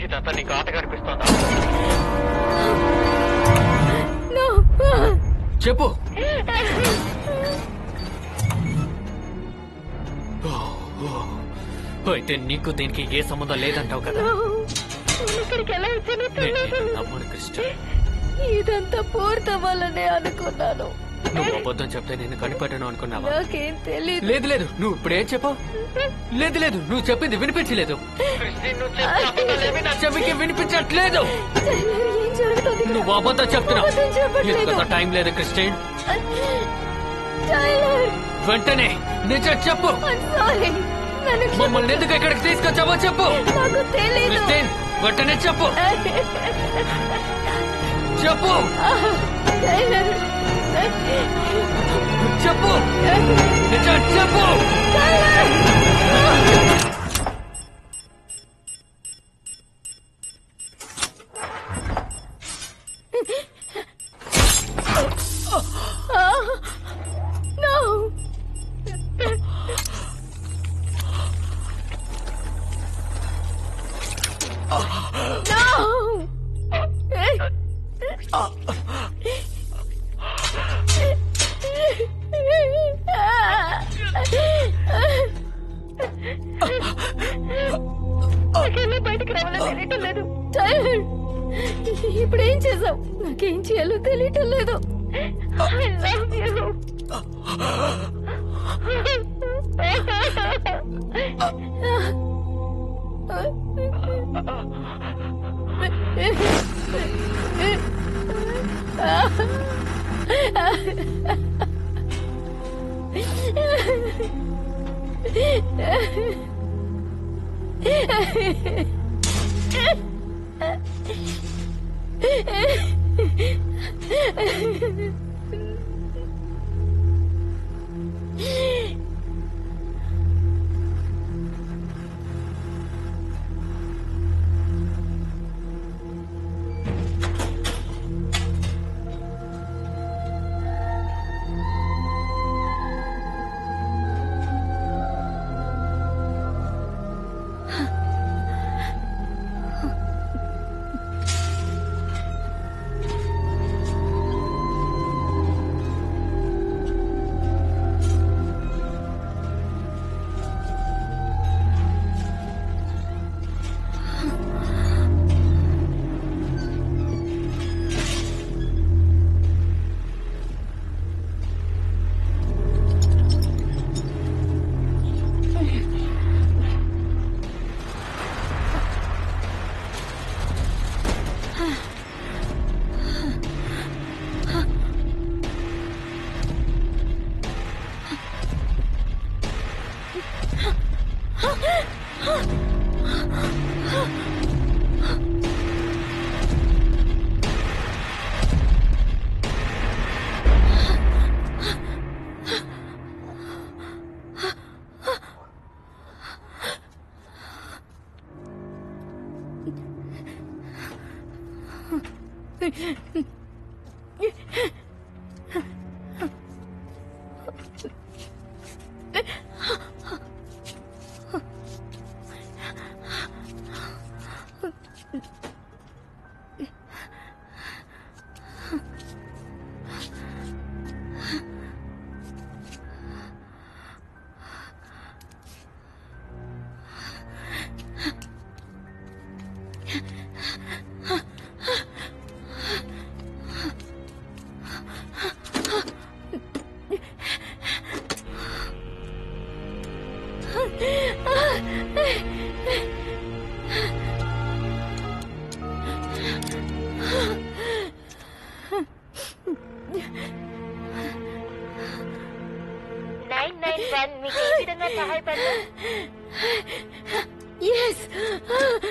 ఇదంతా నీకు ఆట కనిపిస్తోందా? చెప్పు. అయితే నీకు దీనికి ఏ సంబంధం లేదంటావు కదా? నమ్మను క్రిస్టల్. ఇదంతా పూర్తవ్వాలనే అనుకున్నాను. నువ్వు అబద్ధం చెప్తే నేను కనిపెట్టను అనుకున్నావా? నాకేం తెలియదు. లేదు లేదు, నువ్వు ఇప్పుడే చెప్పు. లేదు లేదు, నువ్వు చెప్పింది వినిపించలేదు. చెవికి వినిపించట్లేదు. నువ్వు అబద్ధం చెప్తున్నావు. ఇంత టైం లేదు క్రిస్టిన్. వెంటనే నిజం చెప్పు. మమ్మల్ని ఎందుకు ఇక్కడికి తీసుకొచ్చావో చెప్పు. క్రిస్టిన్, వెంటనే చెప్పు. చెప్పు చెప్పు, నిజం చెప్పు. బయటకు రావాలో తెలియటం లేదు. ఇప్పుడేం చేసావు? నాకేం చేయాలో తెలియటం లేదు.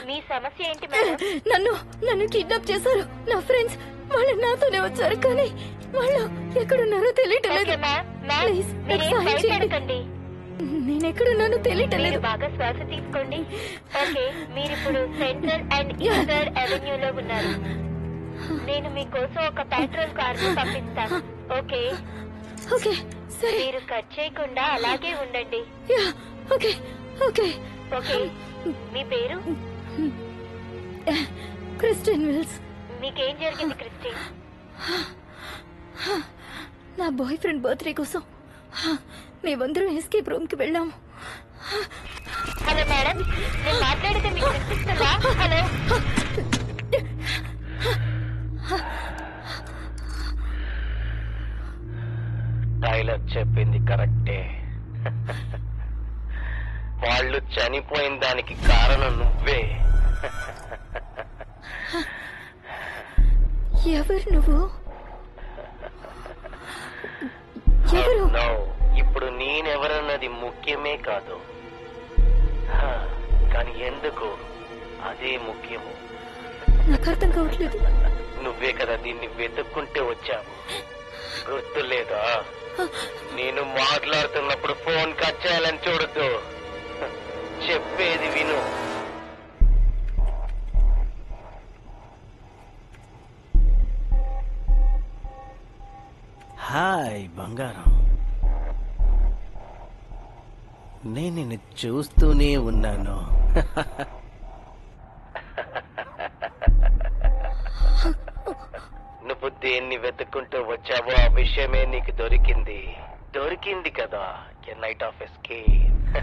మీ సమస్య ఏంటి మేడం? నన్ను కిడ్నాప్ చేశారు. నా ఫ్రెండ్స్ వాళ్ళు నాతోనే వచ్చారు, కానీ వాళ్ళు ఎక్కడున్నారో తెలియటం లేదు. మీరేం భయపడకండి. నేనెక్కడున్నానో తెలియటలేదు. బాగా శ్వాస తీసుకోండి. ఓకే, మీరు ఇప్పుడు సెంట్రల్ అండ్ ఈస్టర్న్ అవెన్యూలో ఉన్నారు. నేను మీకోసం ఒక పెట్రోల్ కార్ పంపిస్తాను. ఓకే ఓకే సరే. మీరు కట్ చేయకుండా అలాగే ఉండండి. యా, ఓకే ఓకే ఓకే, మీ పేరు? Christian Wills. మీకేం జరిగింది క్రిస్టి? నా బాయ్ ఫ్రెండ్ బర్త్డే కోసం మేమందరం ఎస్కేప్ రూమ్ కి వెళ్ళాము. హలో మేడం, నేను మాట్లాడితే మీకు వినిపిస్తుందా? హలో. టైలర్ చెప్పింది కరెక్టే. వాళ్ళు చనిపోయిన దానికి కారణం నువ్వే. ఎవరు నువ్వు? ఎవరు? No, ఇప్పుడు నేనెవరన్నది ముఖ్యమే కాదు, కానీ ఎందుకు అదే ముఖ్యము. నాకు అర్థం కావట్లేదు. నువ్వే కదా దీన్ని వెతుక్కుంటే వచ్చావు, గుర్తులేదా? నేను మాట్లాడుతున్నప్పుడు ఫోన్ కట్ చేయాలని చూడద్దు, చెప్పేది విను. హాయ్ బంగారం, నేను నిన్ను చూస్తూనే ఉన్నాను. నువ్వు దేన్ని వెతుక్కుంటూ వచ్చావో ఆ విషయమే నీకు దొరికింది కదా, ఎ నైట్ ఆఫ్ ఎస్కేప్.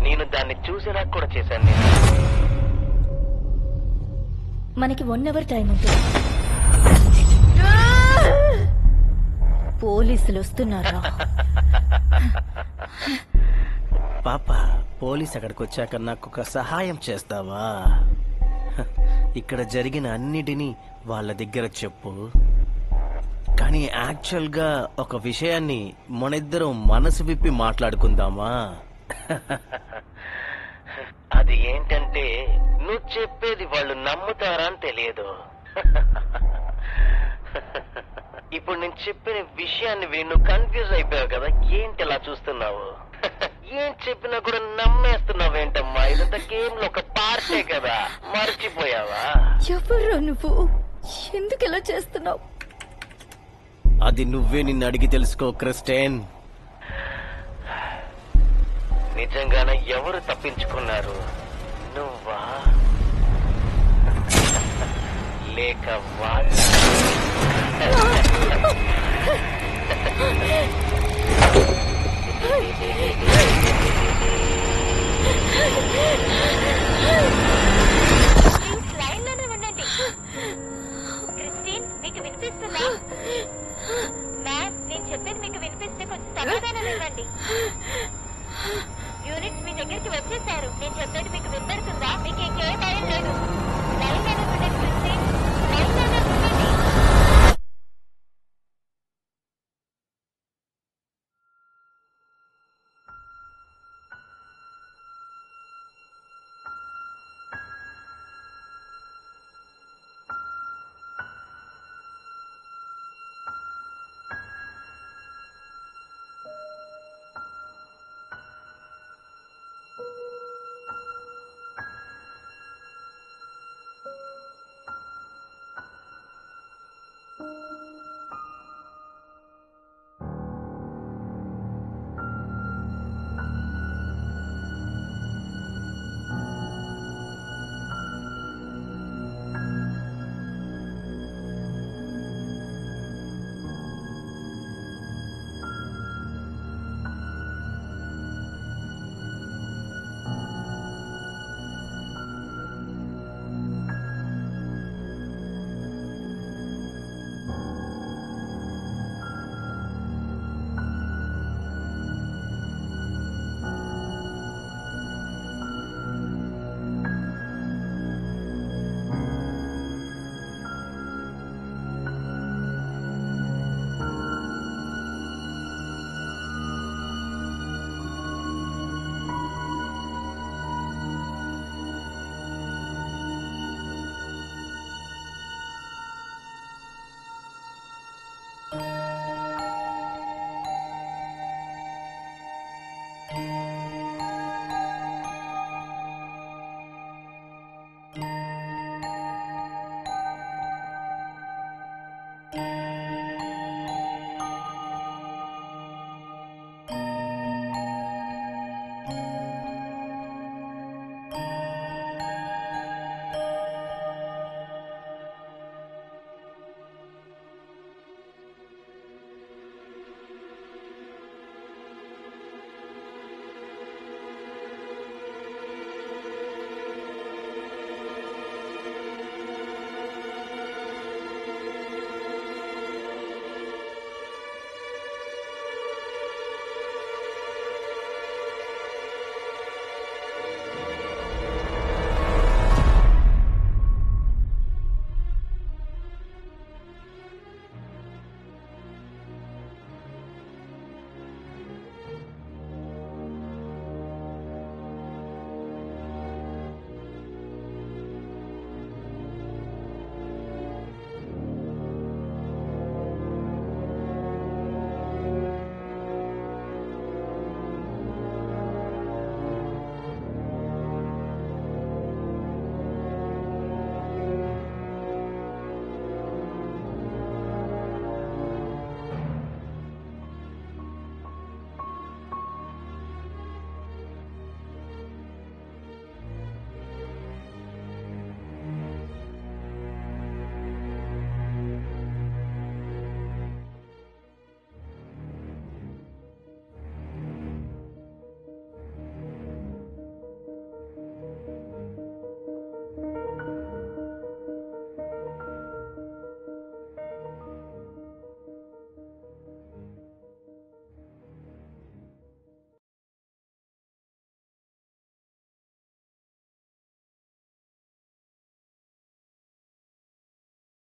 నేను దాన్ని చూసేలా కూడా చేశాను. నేను మనకి 1 hour టైం ఉంటుంది. పోలీసులు వస్తున్నారా? పాప, పోలీస్ అక్కడికి వచ్చాక నాకు ఒక సహాయం చేస్తావా? ఇక్కడ జరిగిన అన్నిటినీ వాళ్ళ దగ్గర చెప్పు, కానీ యాక్చువల్ గా ఒక విషయాన్ని మనిద్దరం మనసు విప్పి మాట్లాడుకుందామా? అది ఏంటంటే, నువ్వు చెప్పేది వాళ్ళు నమ్ముతారా అని తెలియదు. ఇప్పుడు నేను చెప్పిన విషయాన్ని విని నువ్వు కన్ఫ్యూజ్ అయిపోయావు కదా, ఏంటి అలా చూస్తున్నావు? ఏం చెప్పినా కూడా నమ్మేస్తున్నావేంటమ్మా? ఇదంతా గేమ్ లో ఒక పార్టే కదా, మర్చిపోయావా? ఎవరు నువ్వు? ఎందుకు ఇలా చేస్తున్నావు? అది నువ్వే నిన్ను అడిగి తెలుసుకో క్రిస్టియన్. నిజంగానే ఎవరు తప్పించుకున్నారు? నువ్వా లేక వాళ్ళు?